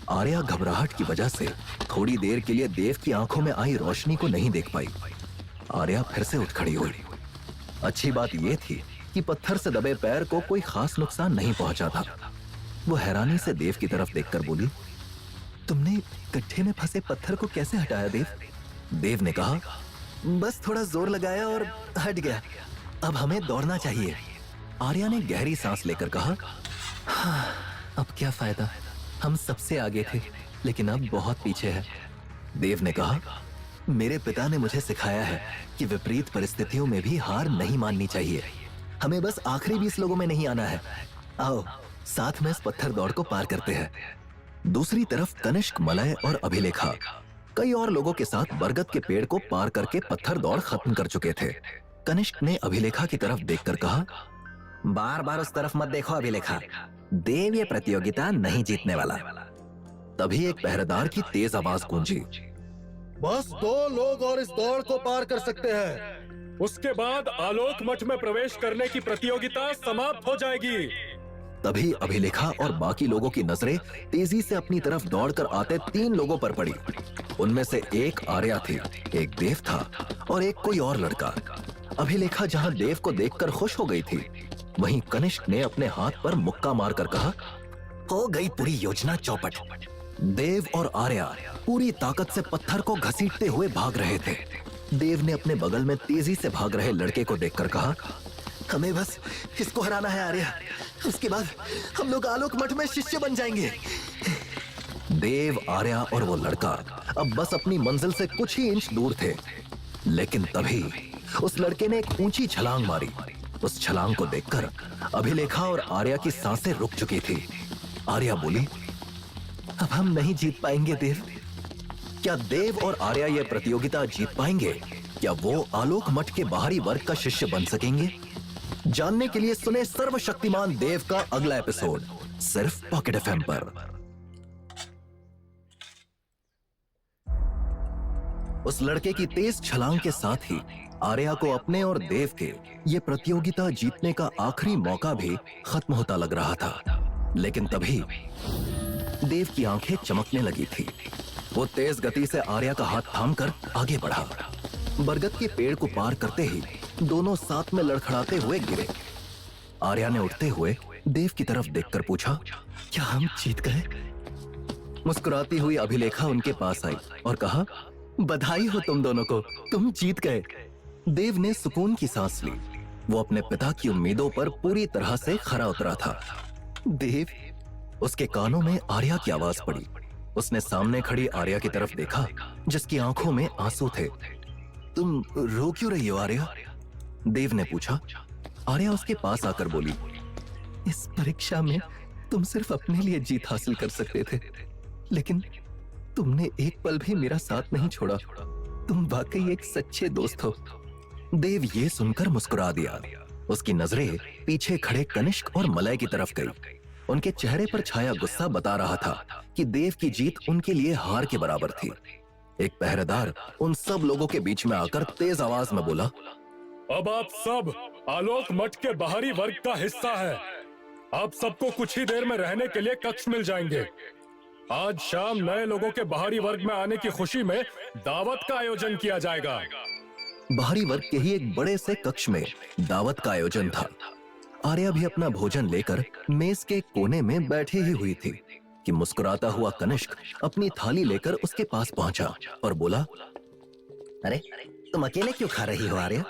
आर्या घबराहट की वजह से थोड़ी देर के लिए देव की आंखों में आई रोशनी को नहीं देख पाई। आर्या फिर से उठ खड़ी हुई। अच्छी बात यह थी कि पत्थर से दबे पैर को कोई खास नुकसान नहीं पहुंचा था। वो हैरानी से देव की तरफ देखकर बोली, तुमने गड्ढे में फंसे पत्थर को कैसे हटाया देव? देव ने कहा, बस थोड़ा जोर लगाया और हट गया। अब हमें दौड़ना चाहिए। आर्या ने गहरी सांस लेकर कहा, हाँ, अब क्या फायदा, हम सबसे आगे थे लेकिन अब बहुत पीछे है। देव ने कहा, मेरे पिता ने मुझे सिखाया है कि विपरीत परिस्थितियों में भी हार नहीं माननी चाहिए। हमें बस आखिरी 20 लोगों में नहीं आना है। आओ, साथ में इस पत्थर दौड़ को पार करते हैं। दूसरी तरफ कनिष्क, मलय और अभिलेखा कई और लोगों के साथ बरगद के पेड़ को पार करके पत्थर दौड़ खत्म कर चुके थे। कनिष्क ने अभिलेखा की तरफ देखकर कहा, बार बार उस तरफ मत देखो अभिलेखा, देव ये प्रतियोगिता नहीं जीतने वाला। तभी एक पहरेदार की तेज आवाज गूंजी, बस 2 लोग और इस दौड़ को पार कर सकते हैं। उसके बाद आलोक मठ में प्रवेश करने की प्रतियोगिता समाप्त हो जाएगी। तभी अभिलेखा और बाकी लोगों की नजरें तेजी से अपनी तरफ दौड़कर आते 3 लोगों पर पड़ी। उनमें से एक आर्या थी, एक देव था और एक कोई और लड़का। अभिलेखा जहां देव को देखकर खुश हो गई थी, वहीं कनिष्क ने अपने हाथ पर मुक्का मारकर कहा, हो गई पूरी योजना चौपट। देव और आर्या पूरी ताकत से पत्थर को घसीटते हुए भाग रहे थे। देव ने अपने बगल में तेजी से भाग रहे लड़के को देखकर कहा, हमें बस इसको हराना है आर्या, उसके बाद हम लोग आलोक मठ में शिष्य बन जाएंगे। देव, आर्या और वो लड़का अब बस अपनी मंजिल से कुछ ही इंच दूर थे। लेकिन तभी उस लड़के ने एक ऊंची छलांग मारी। उस छलांग को देखकर अभिलेखा और आर्या की सांसें रुक चुकी थी। आर्या बोली, अब हम नहीं जीत पाएंगे देव। क्या देव और आर्या ये प्रतियोगिता जीत पाएंगे? क्या वो आलोक मठ के बाहरी वर्ग का शिष्य बन सकेंगे? जानने के लिए सुने सर्वशक्तिमान देव का अगला एपिसोड सिर्फ पॉकेट एफएम पर। उस लड़के की तेज छलांग के साथ ही आर्या को अपने और देव के ये प्रतियोगिता जीतने का आखिरी मौका भी खत्म होता लग रहा था। लेकिन तभी देव की आंखें चमकने लगी थी। वो तेज गति से आर्या का हाथ थामकर आगे बढ़ा। बरगद के पेड़ को पार करते ही दोनों साथ में लड़खड़ाते हुए गिरे। आर्या ने उठते हुए देव की तरफ देखकर पूछा, क्या हम जीत गए? मुस्कुराती हुई अभिलेखा उनके पास आई और कहा, बधाई हो तुम दोनों को, तुम जीत गए। देव ने सुकून की सांस ली। वो अपने पिता की उम्मीदों पर पूरी तरह से खरा उतरा था। देव, उसके कानों में आर्या की आवाज पड़ी। उसने सामने खड़ी आर्या की तरफ देखा, जिसकी आंखों में आंसू थे। तुम रो क्यों रही हो आर्या? देव ने पूछा। आर्या उसके पास आकर बोली, इस परीक्षा में तुम सिर्फ अपने लिए जीत हासिल कर सकते थे, लेकिन तुमने एक पल भी मेरा साथ नहीं छोड़ा। तुम वाकई एक सच्चे दोस्त हो। देव ये सुनकर मुस्कुरा दिया। उसकी नजरें पीछे खड़े कनिष्क और मलय की तरफ गई। उनके चेहरे पर छाया गुस्सा बता रहा था कि देव की जीत उनके लिए हार के बराबर थी। एक पहरेदार उन सब लोगों के बीच में आकर तेज आवाज में बोला, अब आप सब आलोक मठ के बाहरी वर्ग का हिस्सा है। आप सबको कुछ ही देर में रहने के लिए कक्ष मिल जाएंगे। आज शाम नए लोगों के बाहरी वर्ग में आने की खुशी में दावत का आयोजन किया जाएगा। बाहरी वर्ग के ही एक बड़े से कक्ष में दावत का आयोजन था। आर्या भी अपना भोजन लेकर मेज के कोने में बैठी ही हुई थी कि मुस्कुराता हुआ कनिष्क अपनी थाली लेकर उसके पास पहुंचा और बोला, अरे तुम अकेले क्यों खा रही हो आर्या?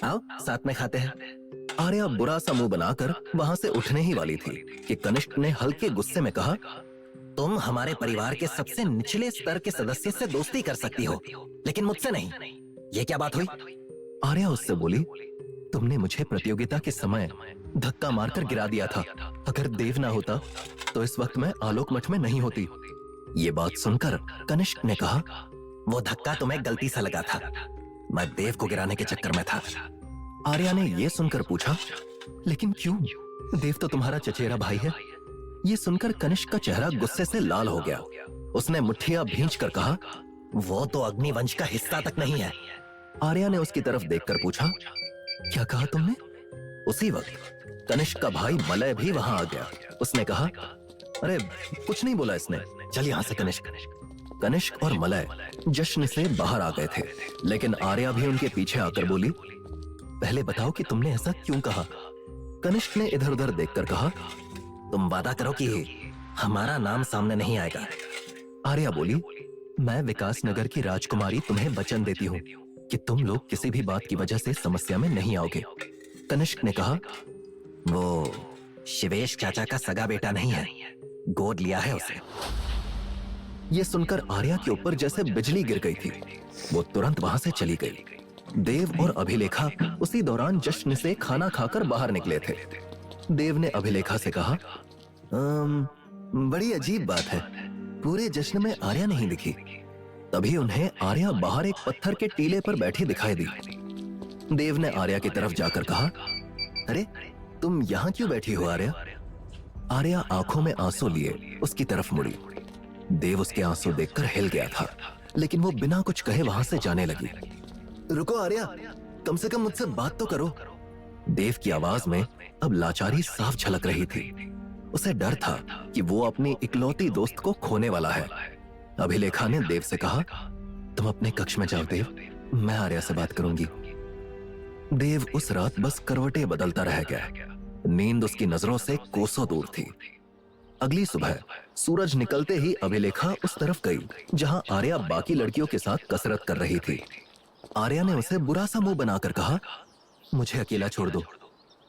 आओ साथ में खाते हैं। आर्या बुरा सा मुंह बनाकर वहां से उठने ही वाली थी कि कनिष्क ने हल्के गुस्से में कहा, तुम हमारे परिवार के सबसे निचले स्तर के सदस्य से दोस्ती कर सकती हो, लेकिन मुझसे नहीं। ये क्या बात हुई? आर्या उससे बोली, तुमने मुझे प्रतियोगिता के समय धक्का मारकर गिरा दिया था। अगर देव ना होता तो इस वक्त मैं आलोक मठ में नहीं होती। ये बात सुनकर कनिष्क ने कहा, वो धक्का तुम्हें गलती से लगा था, मैं देव को गिराने के चक्कर में था। आर्या ने ये सुनकर पूछा, लेकिन क्यों? देव तो तुम्हारा चचेरा भाई है। ये सुनकर कनिष्क का चेहरा गुस्से से लाल हो गया। उसने मुट्ठियां भींचकर कहा, वो तो अग्निवंश का हिस्सा तक नहीं है। आर्या ने उसकी तरफ देखकर पूछा, क्या कहा तुमने? उसी वक्त कनिष्क का भाई मलय भी वहां आ गया। उसने कहा, अरे कुछ नहीं बोला इसने, चल यहां से कनिष्क। कनिष्क और मलय जश्न से बाहर आ गए थे, लेकिन आर्या भी उनके पीछे आकर बोली, पहले बताओ कि तुमने ऐसा क्यों कहा? कनिष्क ने इधर उधर देखकर कहा, तुम वादा करो कि हमारा नाम सामने नहीं आएगा। आर्या बोली, मैं विकास नगर की राजकुमारी तुम्हें वचन देती हूँ कि तुम लोग किसी भी बात की वजह से समस्या में नहीं आओगे। कनिष्क ने कहा, वो शिवेश चाचा का सगा बेटा नहीं है, गोद लिया है उसे। ये सुनकर आर्या के ऊपर जैसे बिजली गिर गई थी। वो तुरंत वहां से चली गई। देव और अभिलेखा उसी दौरान जश्न से खाना खाकर बाहर निकले थे। देव ने अभिलेखा से कहा, बड़ी अजीब बात है, पूरे जश्न में आर्या नहीं दिखी। तभी उन्हें आर्या बाहर एक पत्थर के टीले पर बैठी दिखाई दी। देव ने आर्या की तरफ जाकर कहा, अरे तुम यहाँ क्यों बैठी हो आर्या? आर्या आंखों में आंसू लिए उसकी तरफ मुड़ी। देव उसके आंसू देखकर हिल गया था, लेकिन वो बिना कुछ कहे वहां से जाने लगी। रुको आर्या, कम से कम मुझसे बात तो करो। देव की आवाज में अब लाचारी साफ झलक रही थी। उसे डर था कि वो अपनी इकलौती दोस्त को खोने वाला है। अभिलेखा ने देव से कहा, तुम अपने कक्ष में जाओ देव, मैं आर्या से बात करूंगी। देव उस रात बस करवटें बदलता रह गया। नींद उसकी नजरों से कोसों दूर थी। अगली सुबह सूरज निकलते ही अभिलेखा उस तरफ गई जहां आर्या बाकी लड़कियों के साथ कसरत कर रही थी। आर्या ने उसे बुरा सा मुंह बनाकर कहा, मुझे अकेला छोड़ दो।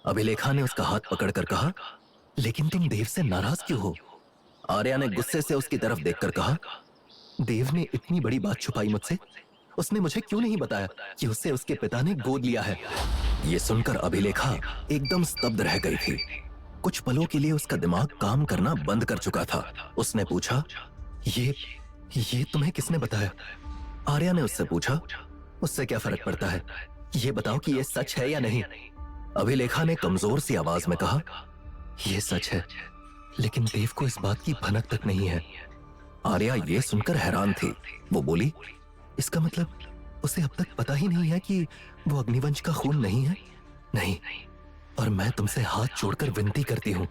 अभिलेखा ने उसका हाथ पकड़कर कहा, लेकिन तुम देव से नाराज क्यों हो? आर्या ने गुस्से से उसकी तरफ देखकर कहा, देव ने इतनी बड़ी बात छुपाई मुझसे। उसने मुझे क्यों नहीं बताया कि उससे उसके पिता ने गोद लिया है? ये सुनकर अभिलेखा एकदम स्तब्ध रह गई थी। कुछ पलों के लिए उसका दिमाग काम करना बंद कर चुका था। उसने पूछा, ये तुम्हें किसने बताया? आर्या ने उससे पूछा, उससे क्या फर्क पड़ता है, ये बताओ कि ये सच है या नहीं। अभिलेखा ने कमजोर सी आवाज में कहा, ये सच है, लेकिन देव को इस बात की भनक तक नहीं है। आर्या ये सुनकर हैरान थी। वो बोली, इसका मतलब उसे अब तक पता ही नहीं है कि वो अग्निवंश का खून नहीं है? नहीं, और मैं तुमसे हाथ जोड़कर विनती करती हूँ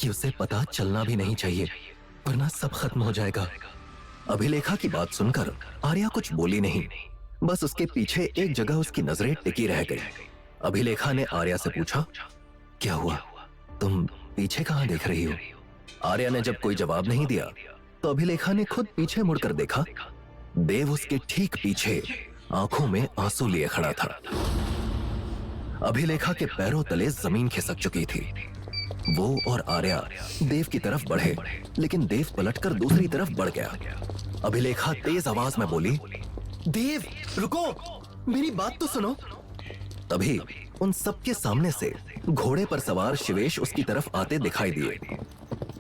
कि उसे पता चलना भी नहीं चाहिए, वरना सब खत्म हो जाएगा। अभिलेखा की बात सुनकर आर्या कुछ बोली नहीं, बस उसके पीछे एक जगह उसकी नजरें टिकी रह गई। अभिलेखा ने आर्या से पूछा, क्या हुआ, तुम पीछे कहाँ देख रही हो? आर्या ने जब कोई जवाब नहीं दिया तो अभिलेखा ने खुद पीछे मुड़कर देखा। देव उसके ठीक पीछे आंखों में आंसू लिए खड़ा था। अभिलेखा के पैरों तले जमीन खिसक चुकी थी। वो और आर्या देव की तरफ बढ़े, लेकिन देव पलटकर दूसरी तरफ बढ़ गया। अभिलेखा तेज आवाज में बोली, देव रुको, मेरी बात तो सुनो। तभी उन सबके सामने से घोड़े पर सवार शिवेश उसकी तरफ आते दिखाई दिए।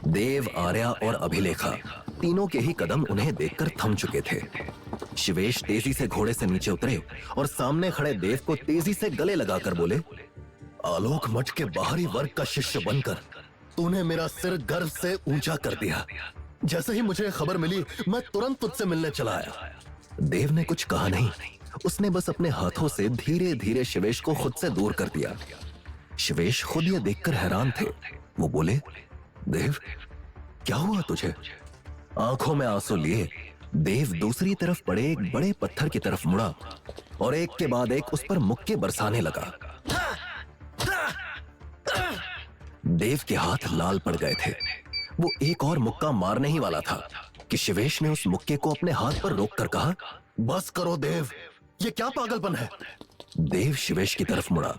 देव, आर्या और अभिलेखा तीनों के ही कदम उन्हें देखकर थम चुके थे। शिवेश तेजी से घोड़े से नीचे उतरे और सामने खड़े देव को तेजी से गले लगाकर बोले, आलोक मठ के बाहरी वर्ग का शिष्य बनकर तूने मेरा सिर गर्व से ऊंचा कर दिया। जैसे ही मुझे खबर मिली मैं तुरंत तुझसे मिलने चला आया। देव ने कुछ कहा नहीं, उसने बस अपने हाथों से धीरे धीरे शिवेश को खुद से दूर कर दिया। शिवेश खुद ये देखकर हैरान थे। वो बोले, देव क्या हुआ तुझे? आंखों में आंसू लिए देव दूसरी तरफ पड़े एक बड़े पत्थर की तरफ मुड़ा और एक के बाद एक उस पर मुक्के बरसाने लगा। देव के हाथ लाल पड़ गए थे। वो एक और मुक्का मारने ही वाला था कि शिवेश ने उस मुक्के को अपने हाथ पर रोककर कहा, बस करो देव, ये क्या पागलपन है? देव शिवेश की तरफ मुड़ा।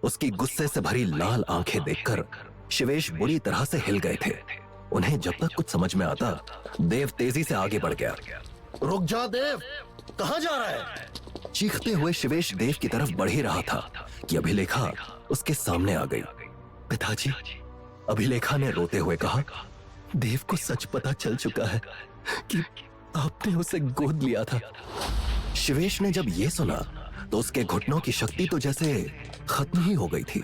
उसकी गुस्से से भरी लाल आंखें देखकर शिवेश बुरी तरह से हिल गए थे। उन्हें जब तक कुछ समझ में आता, देव तेजी से आगे बढ़ गया। रुक जा देव, कहां जा रहा है? चीखते हुए शिवेश देव की तरफ बढ़ ही रहा था कि अभिलेखा उसके सामने आ गई। पिताजी, अभिलेखा ने रोते हुए कहा, देव को सच पता चल चुका है कि आपने उसे गोद लिया था। शिवेश ने जब ये सुना तो उसके घुटनों की शक्ति तो जैसे खत्म ही हो गई थी।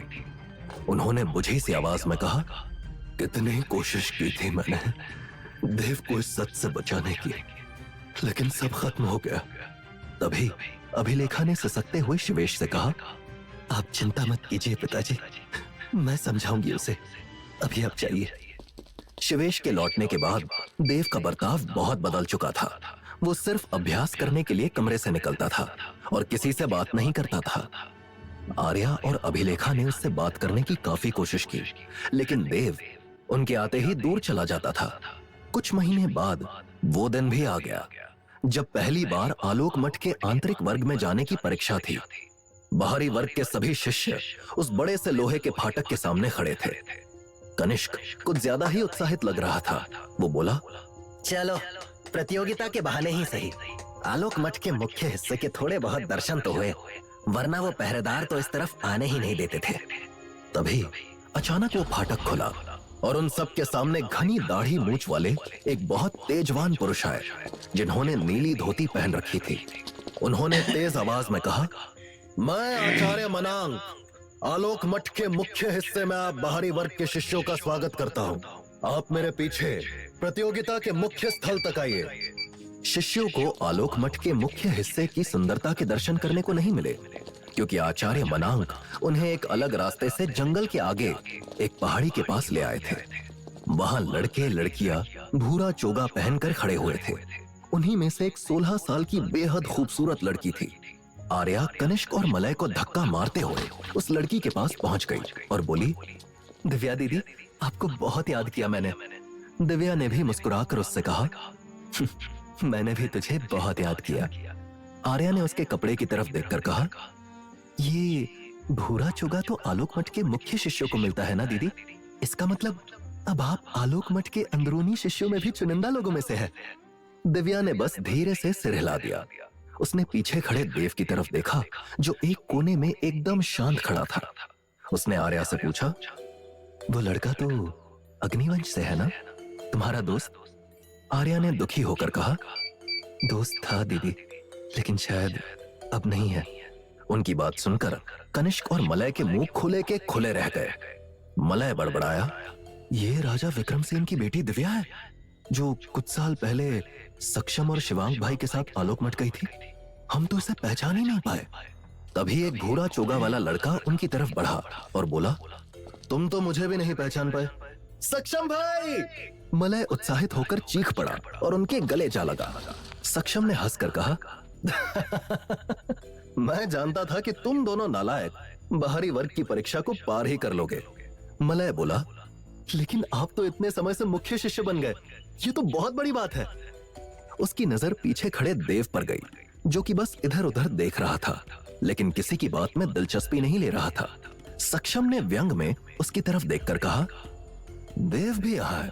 उन्होंने बुझी सी आवाज में कहा, कितनी कोशिश की थी मैंने देव को इस सच से बचाने की, लेकिन सब खत्म हो गया। तभी अभिलेखा ने सिसकते हुए शिवेश से कहा, आप चिंता मत कीजिए पिताजी, मैं समझाऊंगी उसे, अभी आप जाइए। शिवेश के लौटने के बाद देव का बर्ताव बहुत बदल चुका था। वो सिर्फ अभ्यास करने के लिए कमरे से निकलता था और किसी से बात नहीं करता था। आर्या और अभिलेखा ने उससे बात करने की काफी कोशिश की, लेकिन देव उनके आते ही दूर चला जाता था। कुछ महीने बाद वो दिन भी आ गया जब पहली बार आलोक मठ के आंतरिक वर्ग में जाने की परीक्षा थी। बाहरी वर्ग के सभी शिष्य उस बड़े से लोहे के फाटक के सामने खड़े थे। कनिष्क कुछ ज्यादा ही उत्साहित लग रहा था। वो बोला, चलो प्रतियोगिता के बहाने ही सही, आलोक मठ के मुख्य हिस्से के थोड़े बहुत दर्शन तो हुए, वरना वो पहरेदार तो इस तरफ आने ही नहीं देते थे। तभी अचानक वो फाटक खुला और उन सब के सामने घनी दाढ़ी मूंछ वाले एक बहुत तेजवान पुरुष आए, जिन्होंने नीली धोती पहन रखी थी। उन्होंने तेज आवाज में कहा, मैं आचार्य मनांग आलोक मठ के मुख्य हिस्से में आप बाहरी वर्ग के शिष्यों का स्वागत करता हूँ। आप मेरे पीछे प्रतियोगिता के मुख्य स्थल तक आइए। शिष्यों को आलोक मठ के मुख्य हिस्से की सुंदरता के दर्शन करने को नहीं मिले, क्योंकि आचार्य मनांग उन्हें एक अलग रास्ते से जंगल के आगे एक पहाड़ी के पास ले आए थे। वहां लड़के लड़कियां भूरा चोगा पहनकर खड़े हुए थे। उन्हीं में से एक 16 साल की बेहद खूबसूरत लड़की थी। आर्या कनिष्क और मलय को धक्का मारते हुए उस लड़की के पास पहुंच गई और बोली, दिव्या दीदी, आपको बहुत याद किया मैंने। दिव्या ने भी मुस्कुराकर उससे कहा, मैंने भी तुझे बहुत याद किया। आर्या ने उसके कपड़े की तरफ देखकर कहा, ये भूरा चोगा तो आलोक मठ के मुख्य शिष्यों को मिलता है ना दीदी? इसका मतलब अब आप आलोक मठ के अंदरूनी शिष्यों में भी चुनिंदा लोगों में से है। दिव्या ने बस धीरे से सिर हिला दिया। उसने पीछे खड़े देव की तरफ देखा, जो एक कोने में एकदम शांत खड़ा था। उसने आर्या से पूछा, वो लड़का तो अग्निवंश से है ना, तुम्हारा दोस्त? आर्या ने दुखी होकर कहा, दोस्त था दीदी, लेकिन शायद अब नहीं है। उनकी बात सुनकर कनिष्क और मलय के मुंह खुले के खुले रह गए। मलय बड़बड़ाया, ये राजा विक्रमसेन की बेटी दिव्या है, जो कुछ साल पहले सक्षम और शिवांग भाई के साथ आलोक मठ गई थी। हम तो इसे पहचान ही नहीं पाए। तभी एक भूरा चोगा वाला लड़का उनकी तरफ बढ़ा और बोला, तुम तो मुझे भी नहीं पहचान पाए। सक्षम भाई! मलय उत्साहित होकर चीख पड़ा और उनके गले जा लगा। सक्षम ने हंसकर कहा, मैं जानता था कि तुम दोनों नालायक बाहरी वर्ग की परीक्षा को पार ही कर लोगे। मलय बोला, लेकिन आप तो इतने समय से मुख्य शिष्य बन गए, ये तो बहुत बड़ी बात है। उसकी नजर पीछे खड़े देव पर गई, जो कि बस इधर उधर देख रहा था, लेकिन किसी की बात में दिलचस्पी नहीं ले रहा था। सक्षम ने व्यंग में उसकी तरफ देखकर कहा, देव भी यहाँ है,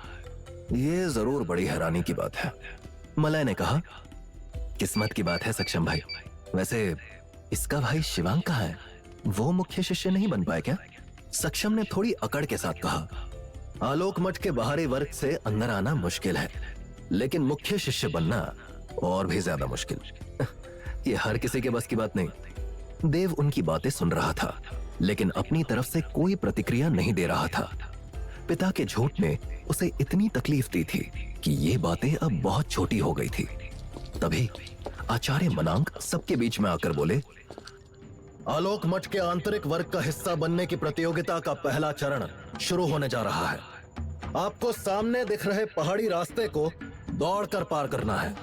ये जरूर बड़ी हैरानी की बात है। मलय ने कहा, किस्मत की बात है सक्षम भाई। वैसे इसका भाई शिवांग कहाँ है? वो मुख्य शिष्य नहीं बन पाए क्या? सक्षम ने थोड़ी अकड़ के साथ कहा, आलोक मठ के बाहरी वर्ग से अंदर आना मुश्किल है, लेकिन मुख्य शिष्य बनना और भी ज्यादा मुश्किल। ये हर किसी के बस की बात नहीं। देव उनकी बातें सुन रहा था, लेकिन अपनी तरफ से कोई प्रतिक्रिया नहीं दे रहा था। पिता के झूठ ने उसे इतनी तकलीफ दी थी कि ये बातें अब बहुत छोटी हो गई थी। तभी आचार्य मनांक सबके बीच में आकर बोले, आलोक मठ के आंतरिक वर्ग का हिस्सा बनने की प्रतियोगिता का पहला चरण शुरू होने जा रहा है। आपको सामने दिख रहे पहाड़ी रास्ते को दौड़कर पार करना है।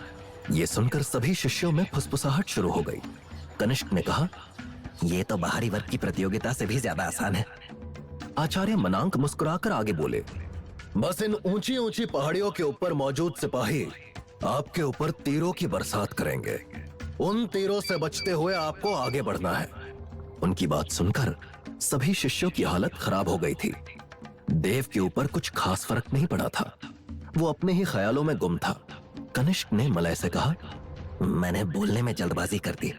ये सुनकर सभी शिष्यों में फुसफुसाहट शुरू हो गई। कनिष्क ने कहा, यह तो बाहरी वर्ग की प्रतियोगिता से भी ज्यादा आसान है। आचार्य मनांक मुस्कुराकर आगे बोले, बस इन ऊंची ऊंची पहाड़ियों के ऊपर मौजूद सिपाही आपके ऊपर तीरों की बरसात करेंगे। उन तीरों से बचते हुए आपको आगे बढ़ना है। उनकी बात सुनकर सभी शिष्यों की हालत खराब हो गई थी। देव के ऊपर कुछ खास फर्क नहीं पड़ा था। वो अपने ही ख्यालों में गुम था। कनिष्क ने मलय से कहा, मैंने बोलने में जल्दबाजी कर दी।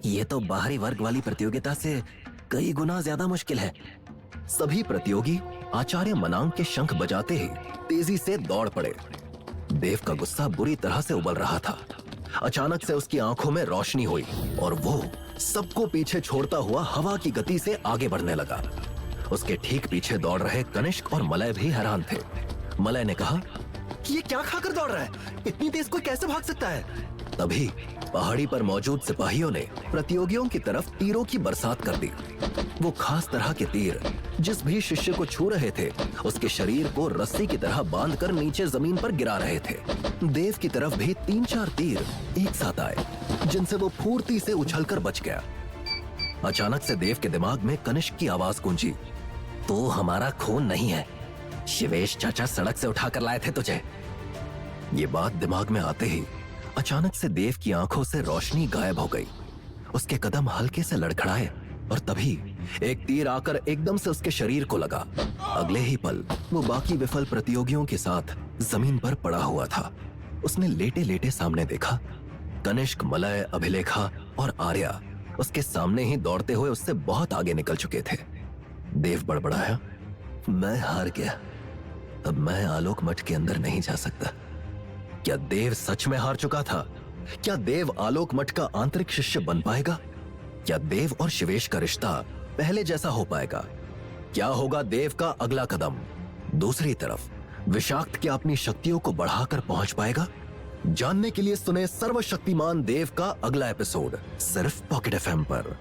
ये तो बाहरी वर्ग वाली प्रतियोगिता से कई गुना ज्यादा मुश्किल है। सभी प्रतियोगी आचार्य मनांक के शंख बजाते ही तेजी से दौड़ पड़े। देव का गुस्सा बुरी तरह से उबल रहा था। अचानक से उसकी आंखों में रोशनी हुई और वो सबको पीछे छोड़ता हुआ हवा की गति से आगे बढ़ने लगा। उसके ठीक पीछे दौड़ रहे कनिष्क और मलय भी हैरान थे। मलय ने कहा, ये क्या खाकर दौड़ रहा है? इतनी तेज कोई कैसे भाग सकता है? तभी पहाड़ी पर मौजूद सिपाहियों ने प्रतियोगियों की तरफ तीरों की बरसात कर दी। वो खास तरह के तीर जिस भी शिष्य को छू रहे थे उसके शरीर को रस्सी की तरह बांधकर नीचे जमीन पर गिरा रहे थे। देव की तरफ भी 3-4 तीर एक साथ आए जिनसे वो फुर्ती से उछलकर बच गया। अचानक से देव के दिमाग में कनिष्क की आवाज गूंजी, तो हमारा खून नहीं है, शिवेश चाचा सड़क से उठाकर लाए थे तुझे। ये बात दिमाग में आते ही अचानक से देव की आंखों से रोशनी गायब हो गई। उसके कदम हल्के से लड़खड़ाए और तभी एक तीर आकर एकदम से उसके शरीर को लगा। अगले ही पल वो बाकी विफल प्रतियोगियों के साथ जमीन पर पड़ा हुआ था। उसने लेटे लेटे सामने देखा। कनिष्क, मलय, अभिलेखा और आर्या उसके सामने ही दौड़ते हुए उससे बहुत आगे निकल चुके थे। देव बड़बड़ाया, मैं हार गया। अब मैं आलोक मठ के अंदर नहीं जा सकता। क्या देव सच में हार चुका था? क्या देव आलोक मठ का आंतरिक शिष्य बन पाएगा? क्या देव और शिवेश का रिश्ता पहले जैसा हो पाएगा? क्या होगा देव का अगला कदम? दूसरी तरफ विषाक्त क्या अपनी शक्तियों को बढ़ाकर पहुंच पाएगा? जानने के लिए सुने सर्वशक्तिमान देव का अगला एपिसोड सिर्फ पॉकेट FM पर।